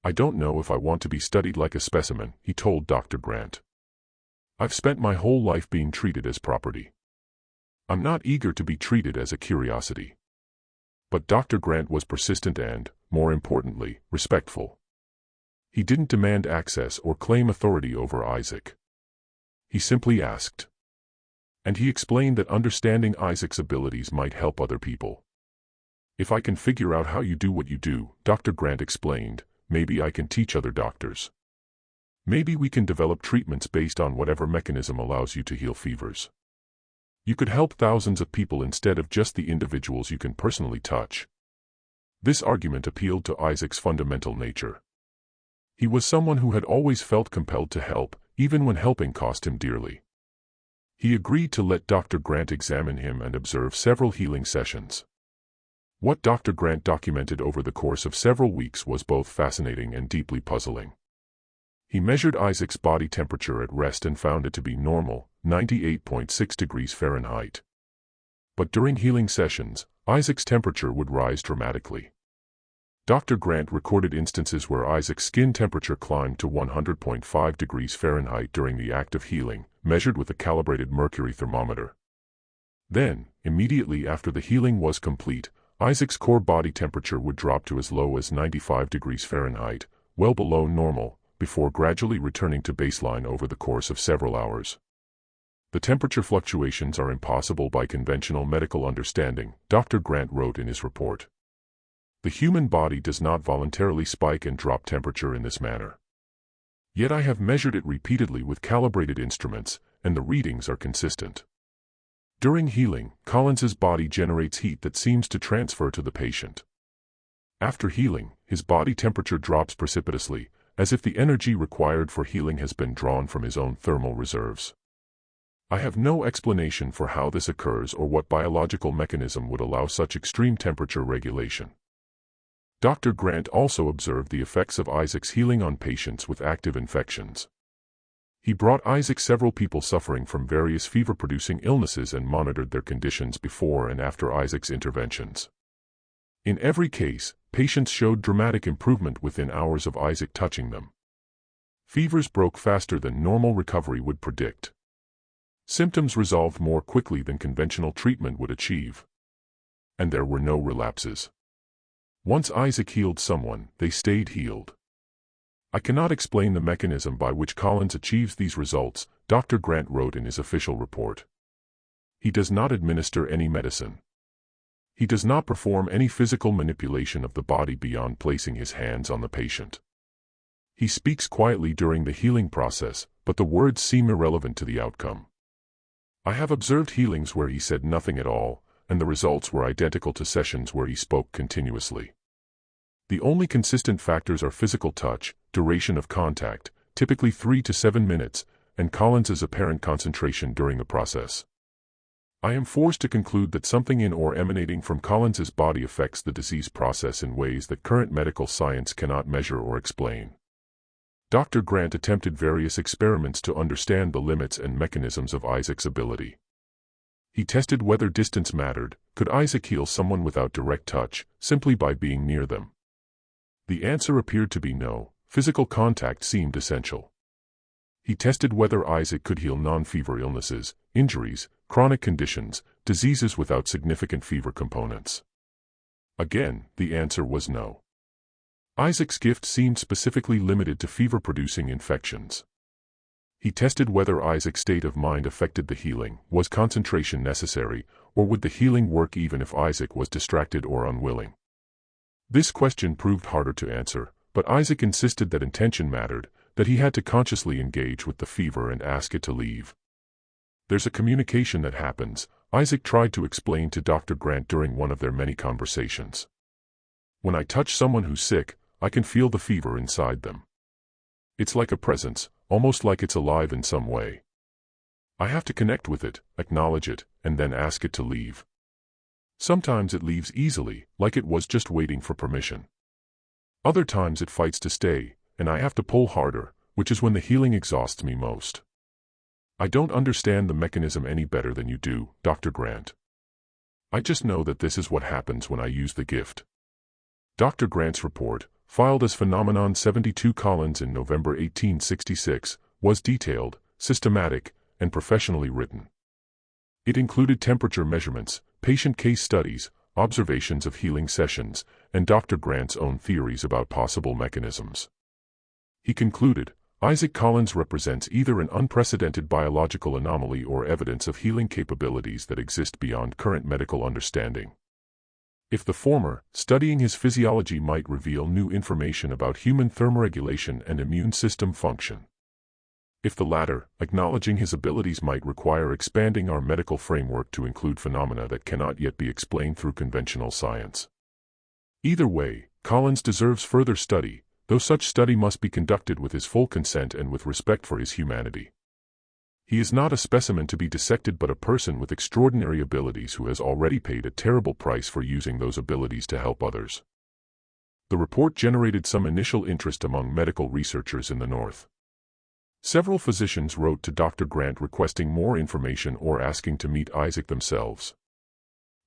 "I don't know if I want to be studied like a specimen," he told Dr. Grant. "I've spent my whole life being treated as property. I'm not eager to be treated as a curiosity." But Dr. Grant was persistent and, more importantly, respectful. He didn't demand access or claim authority over Isaac. He simply asked. And he explained that understanding Isaac's abilities might help other people. "If I can figure out how you do what you do," Dr. Grant explained, "maybe I can teach other doctors. Maybe we can develop treatments based on whatever mechanism allows you to heal fevers. You could help thousands of people instead of just the individuals you can personally touch." This argument appealed to Isaac's fundamental nature. He was someone who had always felt compelled to help, even when helping cost him dearly. He agreed to let Dr. Grant examine him and observe several healing sessions. What Dr. Grant documented over the course of several weeks was both fascinating and deeply puzzling. He measured Isaac's body temperature at rest and found it to be normal, 98.6 degrees Fahrenheit. But during healing sessions, Isaac's temperature would rise dramatically. Dr. Grant recorded instances where Isaac's skin temperature climbed to 100.5 degrees Fahrenheit during the act of healing, measured with a calibrated mercury thermometer. Then, immediately after the healing was complete, Isaac's core body temperature would drop to as low as 95 degrees Fahrenheit, well below normal, before gradually returning to baseline over the course of several hours. The temperature fluctuations are impossible by conventional medical understanding, Dr. Grant wrote in his report. The human body does not voluntarily spike and drop temperature in this manner. Yet I have measured it repeatedly with calibrated instruments, and the readings are consistent. During healing, Collins's body generates heat that seems to transfer to the patient. After healing, his body temperature drops precipitously, as if the energy required for healing has been drawn from his own thermal reserves. I have no explanation for how this occurs or what biological mechanism would allow such extreme temperature regulation. Dr. Grant also observed the effects of Isaac's healing on patients with active infections. He brought Isaac several people suffering from various fever-producing illnesses and monitored their conditions before and after Isaac's interventions. In every case, patients showed dramatic improvement within hours of Isaac touching them. Fevers broke faster than normal recovery would predict. Symptoms resolved more quickly than conventional treatment would achieve. And there were no relapses. Once Isaac healed someone, they stayed healed. I cannot explain the mechanism by which Collins achieves these results, Dr. Grant wrote in his official report. He does not administer any medicine. He does not perform any physical manipulation of the body beyond placing his hands on the patient. He speaks quietly during the healing process, but the words seem irrelevant to the outcome. I have observed healings where he said nothing at all, and the results were identical to sessions where he spoke continuously. The only consistent factors are physical touch, duration of contact, typically 3 to 7 minutes, and Collins's apparent concentration during the process. I am forced to conclude that something in or emanating from Collins's body affects the disease process in ways that current medical science cannot measure or explain. Dr. Grant attempted various experiments to understand the limits and mechanisms of Isaac's ability. He tested whether distance mattered. Could Isaac heal someone without direct touch, simply by being near them? The answer appeared to be no. Physical contact seemed essential. He tested whether Isaac could heal non-fever illnesses, injuries, chronic conditions, diseases without significant fever components. Again, the answer was no. Isaac's gift seemed specifically limited to fever-producing infections. He tested whether Isaac's state of mind affected the healing. Was concentration necessary, or would the healing work even if Isaac was distracted or unwilling? This question proved harder to answer, but Isaac insisted that intention mattered, that he had to consciously engage with the fever and ask it to leave. There's a communication that happens, Isaac tried to explain to Dr. Grant during one of their many conversations. When I touch someone who's sick, I can feel the fever inside them. It's like a presence, almost like it's alive in some way. I have to connect with it, acknowledge it, and then ask it to leave. Sometimes it leaves easily, like it was just waiting for permission. Other times it fights to stay, and I have to pull harder, which is when the healing exhausts me most. I don't understand the mechanism any better than you do, Dr. Grant. I just know that this is what happens when I use the gift. Dr. Grant's report, filed as Phenomenon 72 Collins in November 1866, was detailed, systematic, and professionally written. It included temperature measurements, patient case studies, observations of healing sessions, and Dr. Grant's own theories about possible mechanisms. He concluded, Isaac Collins represents either an unprecedented biological anomaly or evidence of healing capabilities that exist beyond current medical understanding. If the former, studying his physiology might reveal new information about human thermoregulation and immune system function. If the latter, acknowledging his abilities might require expanding our medical framework to include phenomena that cannot yet be explained through conventional science. Either way, Collins deserves further study, though such study must be conducted with his full consent and with respect for his humanity. He is not a specimen to be dissected but a person with extraordinary abilities who has already paid a terrible price for using those abilities to help others. The report generated some initial interest among medical researchers in the North. Several physicians wrote to Dr. Grant requesting more information or asking to meet Isaac themselves.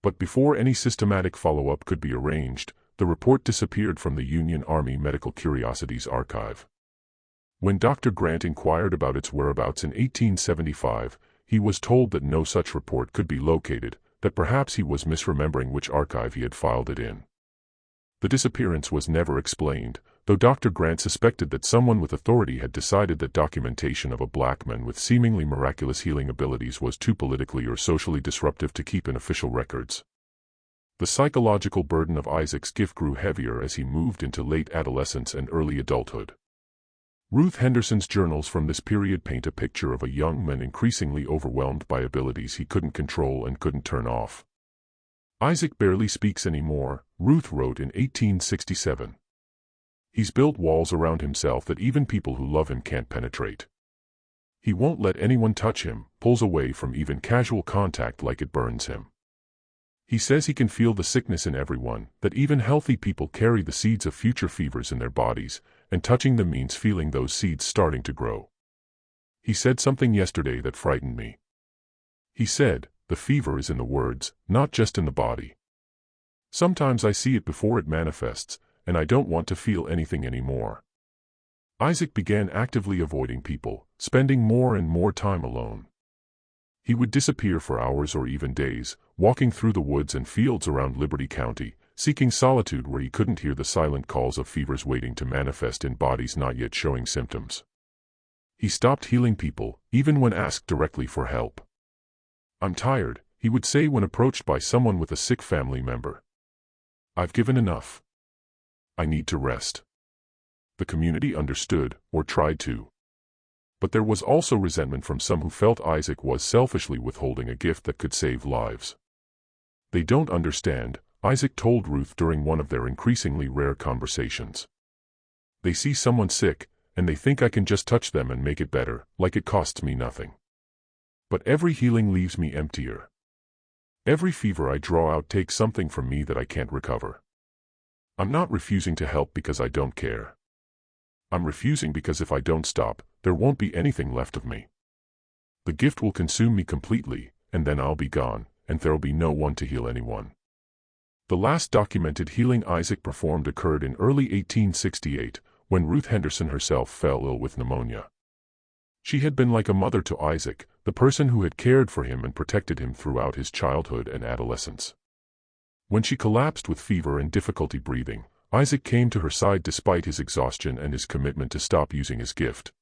But before any systematic follow-up could be arranged, the report disappeared from the Union Army Medical Curiosities Archive. When Dr. Grant inquired about its whereabouts in 1875, he was told that no such report could be located, that perhaps he was misremembering which archive he had filed it in. The disappearance was never explained, though Dr. Grant suspected that someone with authority had decided that documentation of a black man with seemingly miraculous healing abilities was too politically or socially disruptive to keep in official records. The psychological burden of Isaac's gift grew heavier as he moved into late adolescence and early adulthood. Ruth Henderson's journals from this period paint a picture of a young man increasingly overwhelmed by abilities he couldn't control and couldn't turn off. Isaac barely speaks anymore, Ruth wrote in 1867. He's built walls around himself that even people who love him can't penetrate. He won't let anyone touch him, pulls away from even casual contact like it burns him. He says he can feel the sickness in everyone, that even healthy people carry the seeds of future fevers in their bodies, and touching them means feeling those seeds starting to grow. He said something yesterday that frightened me. He said, the fever is in the words, not just in the body. Sometimes I see it before it manifests, and I don't want to feel anything anymore. Isaac began actively avoiding people, spending more and more time alone. He would disappear for hours or even days, walking through the woods and fields around Liberty County, seeking solitude where he couldn't hear the silent calls of fevers waiting to manifest in bodies not yet showing symptoms. He stopped healing people, even when asked directly for help. "I'm tired," he would say when approached by someone with a sick family member. "I've given enough. I need to rest." The community understood, or tried to. But there was also resentment from some who felt Isaac was selfishly withholding a gift that could save lives. "They don't understand," Isaac told Ruth during one of their increasingly rare conversations. "They see someone sick, and they think I can just touch them and make it better, like it costs me nothing. But every healing leaves me emptier. Every fever I draw out takes something from me that I can't recover. I'm not refusing to help because I don't care. I'm refusing because if I don't stop, there won't be anything left of me. The gift will consume me completely, and then I'll be gone, and there'll be no one to heal anyone." The last documented healing Isaac performed occurred in early 1868, when Ruth Henderson herself fell ill with pneumonia. She had been like a mother to Isaac, the person who had cared for him and protected him throughout his childhood and adolescence. When she collapsed with fever and difficulty breathing, Isaac came to her side despite his exhaustion and his commitment to stop using his gift.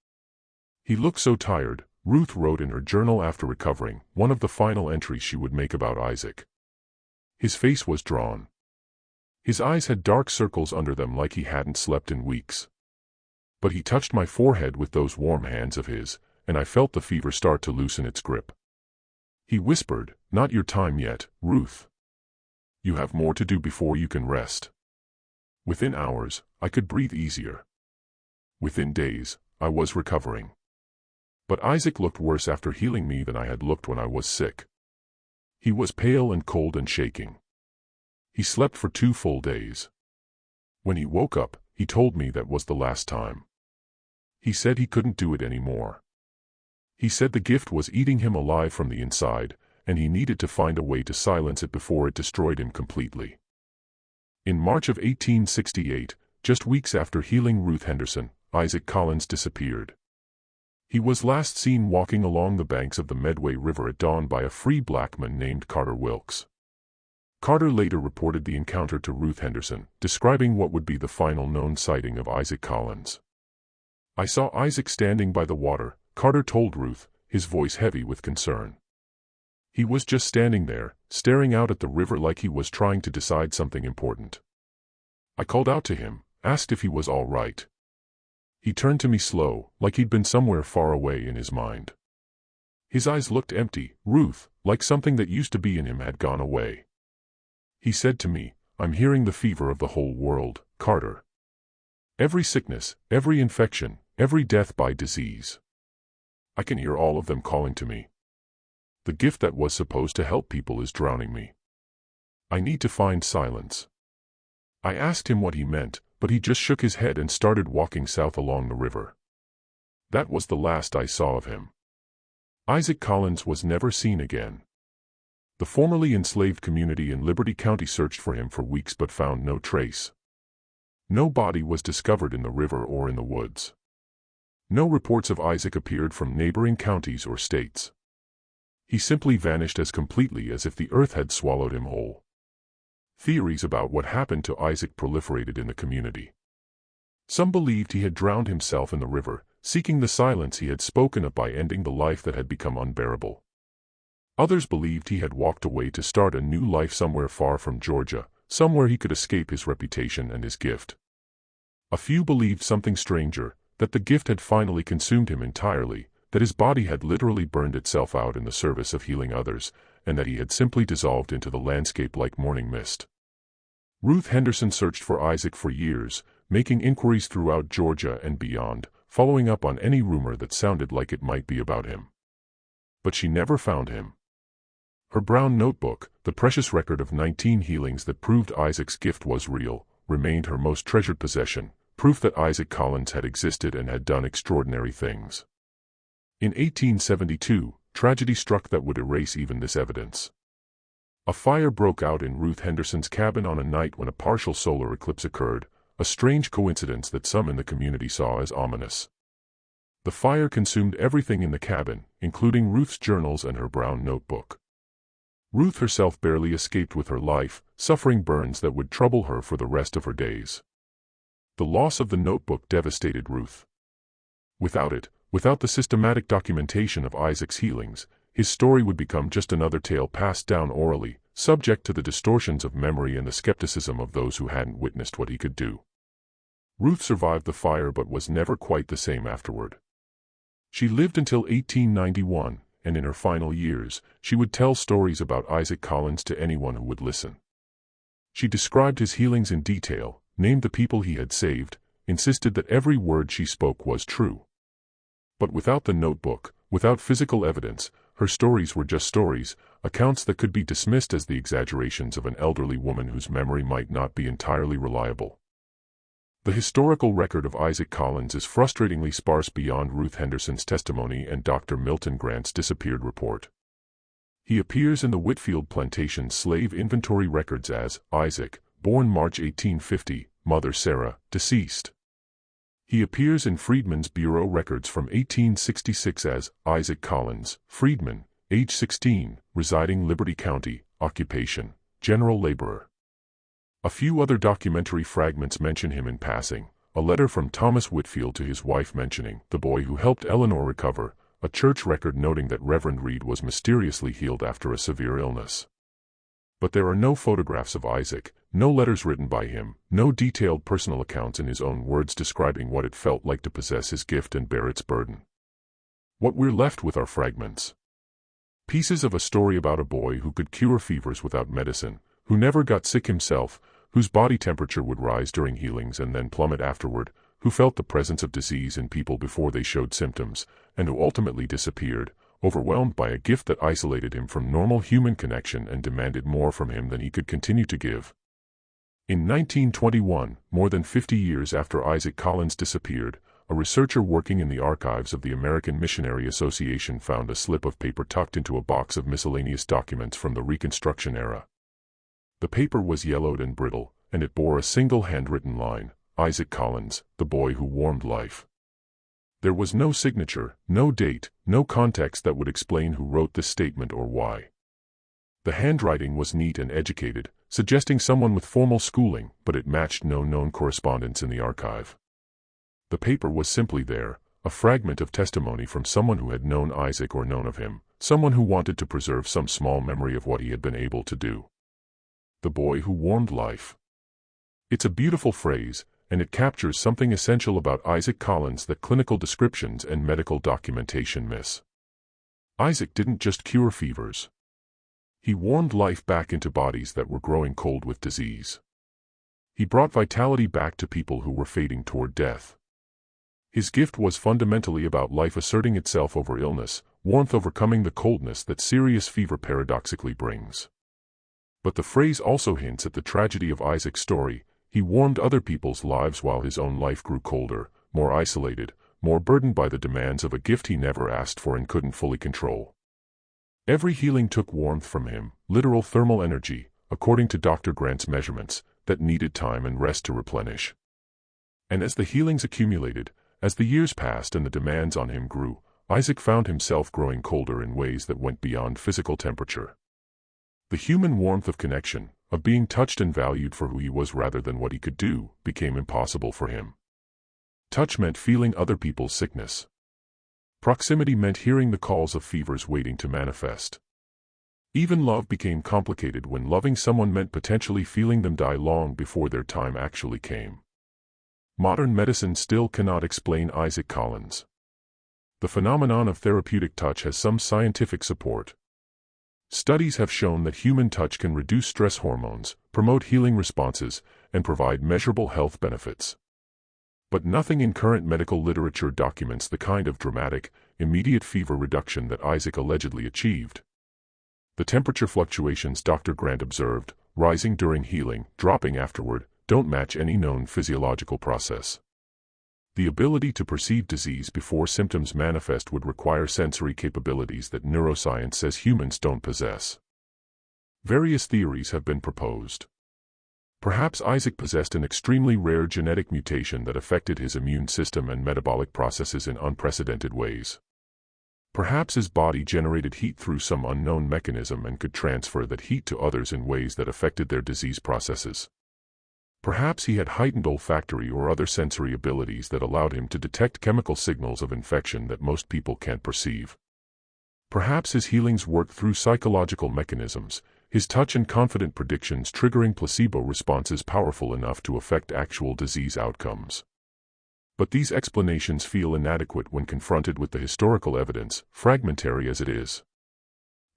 "He looked so tired," Ruth wrote in her journal after recovering, one of the final entries she would make about Isaac. "His face was drawn. His eyes had dark circles under them like he hadn't slept in weeks. But he touched my forehead with those warm hands of his, and I felt the fever start to loosen its grip. He whispered, 'Not your time yet, Ruth. You have more to do before you can rest.' Within hours, I could breathe easier. Within days, I was recovering. But Isaac looked worse after healing me than I had looked when I was sick. He was pale and cold and shaking. He slept for 2 full days. When he woke up, he told me that was the last time. He said he couldn't do it anymore. He said the gift was eating him alive from the inside, and he needed to find a way to silence it before it destroyed him completely." In March of 1868, just weeks after healing Ruth Henderson, Isaac Collins disappeared. He was last seen walking along the banks of the Medway River at dawn by a free black man named Carter Wilkes. Carter later reported the encounter to Ruth Henderson, describing what would be the final known sighting of Isaac Collins. "I saw Isaac standing by the water," Carter told Ruth, his voice heavy with concern. "He was just standing there, staring out at the river like he was trying to decide something important. I called out to him, asked if he was all right. He turned to me slow, like he'd been somewhere far away in his mind. His eyes looked empty, Ruth, like something that used to be in him had gone away. He said to me, 'I'm hearing the fever of the whole world, Carter. Every sickness, every infection, every death by disease. I can hear all of them calling to me. The gift that was supposed to help people is drowning me. I need to find silence." I asked him what he meant, but he just shook his head and started walking south along the river. That was the last I saw of him. Isaac Collins was never seen again. The formerly enslaved community in Liberty County searched for him for weeks but found no trace. No body was discovered in the river or in the woods. No reports of Isaac appeared from neighboring counties or states. He simply vanished as completely as if the earth had swallowed him whole. Theories about what happened to Isaac proliferated in the community. Some believed he had drowned himself in the river, seeking the silence he had spoken of by ending the life that had become unbearable. Others believed he had walked away to start a new life somewhere far from Georgia, somewhere he could escape his reputation and his gift. A few believed something stranger, that the gift had finally consumed him entirely, that his body had literally burned itself out in the service of healing others, and that he had simply dissolved into the landscape like morning mist. Ruth Henderson searched for Isaac for years, making inquiries throughout Georgia and beyond, following up on any rumor that sounded like it might be about him. But she never found him. Her brown notebook, the precious record of 19 healings that proved Isaac's gift was real, remained her most treasured possession, proof that Isaac Collins had existed and had done extraordinary things. In 1872, tragedy struck that would erase even this evidence. A fire broke out in Ruth Henderson's cabin on a night when a partial solar eclipse occurred, a strange coincidence that some in the community saw as ominous. The fire consumed everything in the cabin, including Ruth's journals and her brown notebook. Ruth herself barely escaped with her life, suffering burns that would trouble her for the rest of her days. The loss of the notebook devastated Ruth. Without it, without the systematic documentation of Isaac's healings, his story would become just another tale passed down orally, subject to the distortions of memory and the skepticism of those who hadn't witnessed what he could do. Ruth survived the fire but was never quite the same afterward. She lived until 1891, and in her final years, she would tell stories about Isaac Collins to anyone who would listen. She described his healings in detail, named the people he had saved, insisted that every word she spoke was true. But without the notebook, without physical evidence, her stories were just stories, accounts that could be dismissed as the exaggerations of an elderly woman whose memory might not be entirely reliable. The historical record of Isaac Collins is frustratingly sparse beyond Ruth Henderson's testimony and Dr. Milton Grant's disappeared report. He appears in the Whitfield Plantation slave inventory records as Isaac, born March 1850, mother Sarah, deceased. He appears in Freedmen's Bureau records from 1866 as Isaac Collins, freedman, age 16, residing Liberty County, occupation, general laborer. A few other documentary fragments mention him in passing, a letter from Thomas Whitfield to his wife mentioning the boy who helped Eleanor recover, a church record noting that Reverend Reed was mysteriously healed after a severe illness. But there are no photographs of Isaac, no letters written by him, no detailed personal accounts in his own words describing what it felt like to possess his gift and bear its burden. What we're left with are fragments. Pieces of a story about a boy who could cure fevers without medicine, who never got sick himself, whose body temperature would rise during healings and then plummet afterward, who felt the presence of disease in people before they showed symptoms, and who ultimately disappeared, overwhelmed by a gift that isolated him from normal human connection and demanded more from him than he could continue to give. In 1921, more than 50 years after Isaac Collins disappeared, a researcher working in the archives of the American Missionary Association found a slip of paper tucked into a box of miscellaneous documents from the Reconstruction era. The paper was yellowed and brittle, and it bore a single handwritten line, Isaac Collins, the boy who warmed life. There was no signature, no date, no context that would explain who wrote this statement or why. The handwriting was neat and educated, suggesting someone with formal schooling, but it matched no known correspondence in the archive. The paper was simply there, a fragment of testimony from someone who had known Isaac or known of him, someone who wanted to preserve some small memory of what he had been able to do. The boy who warmed life. It's a beautiful phrase, and it captures something essential about Isaac Collins that clinical descriptions and medical documentation miss. Isaac didn't just cure fevers. He warmed life back into bodies that were growing cold with disease. He brought vitality back to people who were fading toward death. His gift was fundamentally about life asserting itself over illness, warmth overcoming the coldness that serious fever paradoxically brings. But the phrase also hints at the tragedy of Isaac's story. He warmed other people's lives while his own life grew colder, more isolated, more burdened by the demands of a gift he never asked for and couldn't fully control. Every healing took warmth from him, literal thermal energy, according to Dr. Grant's measurements, that needed time and rest to replenish. And as the healings accumulated, as the years passed and the demands on him grew, Isaac found himself growing colder in ways that went beyond physical temperature. The human warmth of connection, of being touched and valued for who he was rather than what he could do, became impossible for him. Touch meant feeling other people's sickness. Proximity meant hearing the calls of fevers waiting to manifest. Even love became complicated when loving someone meant potentially feeling them die long before their time actually came. Modern medicine still cannot explain Isaac Collins. The phenomenon of therapeutic touch has some scientific support. Studies have shown that human touch can reduce stress hormones, promote healing responses, and provide measurable health benefits. But nothing in current medical literature documents the kind of dramatic, immediate fever reduction that Isaac allegedly achieved. The temperature fluctuations Dr. Grant observed, rising during healing, dropping afterward, don't match any known physiological process. The ability to perceive disease before symptoms manifest would require sensory capabilities that neuroscience says humans don't possess. Various theories have been proposed. Perhaps Isaac possessed an extremely rare genetic mutation that affected his immune system and metabolic processes in unprecedented ways. Perhaps his body generated heat through some unknown mechanism and could transfer that heat to others in ways that affected their disease processes. Perhaps he had heightened olfactory or other sensory abilities that allowed him to detect chemical signals of infection that most people can't perceive. Perhaps his healings worked through psychological mechanisms, his touch and confident predictions triggering placebo responses powerful enough to affect actual disease outcomes. But these explanations feel inadequate when confronted with the historical evidence, fragmentary as it is.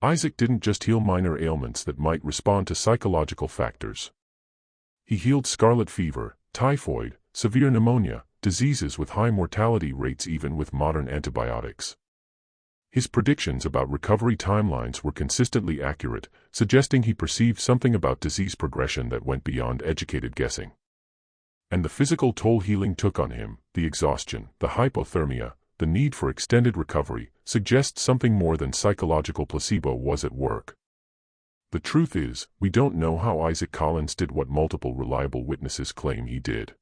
Isaac didn't just heal minor ailments that might respond to psychological factors. He healed scarlet fever, typhoid, severe pneumonia, diseases with high mortality rates even with modern antibiotics. His predictions about recovery timelines were consistently accurate, suggesting he perceived something about disease progression that went beyond educated guessing. And the physical toll healing took on him, the exhaustion, the hypothermia, the need for extended recovery, suggests something more than psychological placebo was at work. The truth is, we don't know how Isaac Collins did what multiple reliable witnesses claim he did.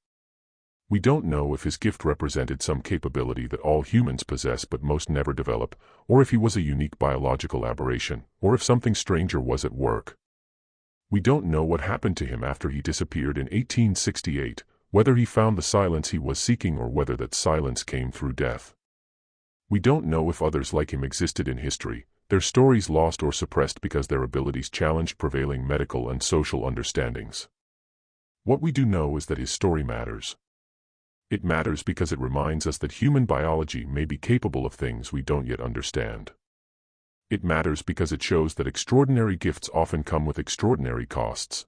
We don't know if his gift represented some capability that all humans possess but most never develop, or if he was a unique biological aberration, or if something stranger was at work. We don't know what happened to him after he disappeared in 1868, whether he found the silence he was seeking or whether that silence came through death. We don't know if others like him existed in history, their stories lost or suppressed because their abilities challenged prevailing medical and social understandings. What we do know is that his story matters. It matters because it reminds us that human biology may be capable of things we don't yet understand. It matters because it shows that extraordinary gifts often come with extraordinary costs.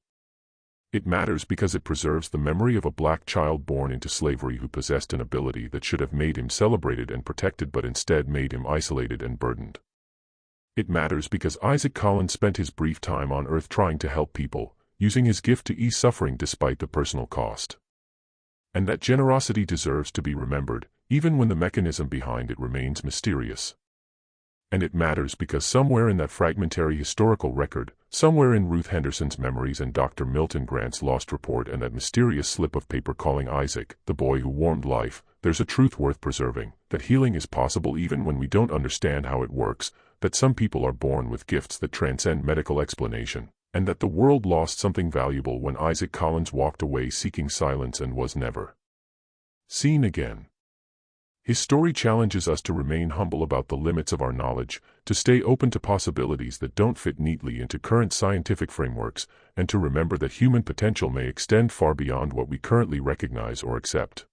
It matters because it preserves the memory of a black child born into slavery who possessed an ability that should have made him celebrated and protected but instead made him isolated and burdened. It matters because Isaac Collins spent his brief time on Earth trying to help people, using his gift to ease suffering despite the personal cost. And that generosity deserves to be remembered, even when the mechanism behind it remains mysterious. And it matters because somewhere in that fragmentary historical record, somewhere in Ruth Henderson's memories and Dr. Milton Grant's lost report and that mysterious slip of paper calling Isaac, the boy who warmed life, there's a truth worth preserving, that healing is possible even when we don't understand how it works, that some people are born with gifts that transcend medical explanation, and that the world lost something valuable when Isaac Collins walked away seeking silence and was never seen again. His story challenges us to remain humble about the limits of our knowledge, to stay open to possibilities that don't fit neatly into current scientific frameworks, and to remember that human potential may extend far beyond what we currently recognize or accept.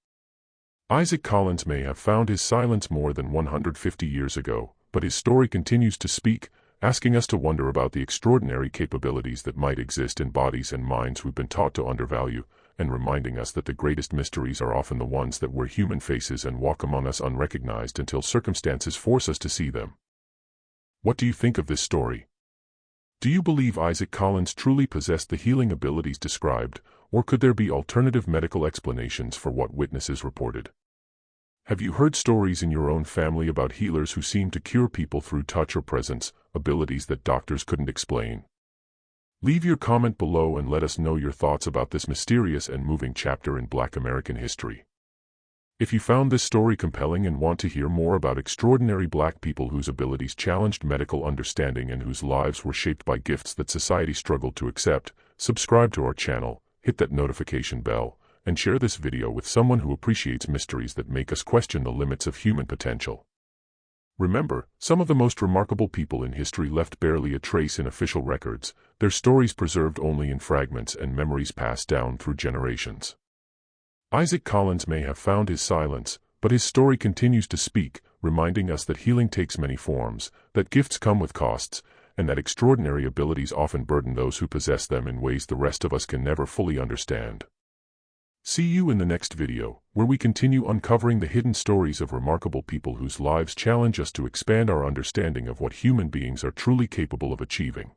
Isaac Collins may have found his silence more than 150 years ago, but his story continues to speak, asking us to wonder about the extraordinary capabilities that might exist in bodies and minds we've been taught to undervalue, and reminding us that the greatest mysteries are often the ones that wear human faces and walk among us unrecognized until circumstances force us to see them. What do you think of this story? Do you believe Isaac Collins truly possessed the healing abilities described, or could there be alternative medical explanations for what witnesses reported? Have you heard stories in your own family about healers who seem to cure people through touch or presence, abilities that doctors couldn't explain? Leave your comment below and let us know your thoughts about this mysterious and moving chapter in Black American history. If you found this story compelling and want to hear more about extraordinary Black people whose abilities challenged medical understanding and whose lives were shaped by gifts that society struggled to accept, subscribe to our channel, hit that notification bell, and share this video with someone who appreciates mysteries that make us question the limits of human potential. Remember, some of the most remarkable people in history left barely a trace in official records, their stories preserved only in fragments and memories passed down through generations. Isaac Collins may have found his silence, but his story continues to speak, reminding us that healing takes many forms, that gifts come with costs, and that extraordinary abilities often burden those who possess them in ways the rest of us can never fully understand. See you in the next video, where we continue uncovering the hidden stories of remarkable people whose lives challenge us to expand our understanding of what human beings are truly capable of achieving.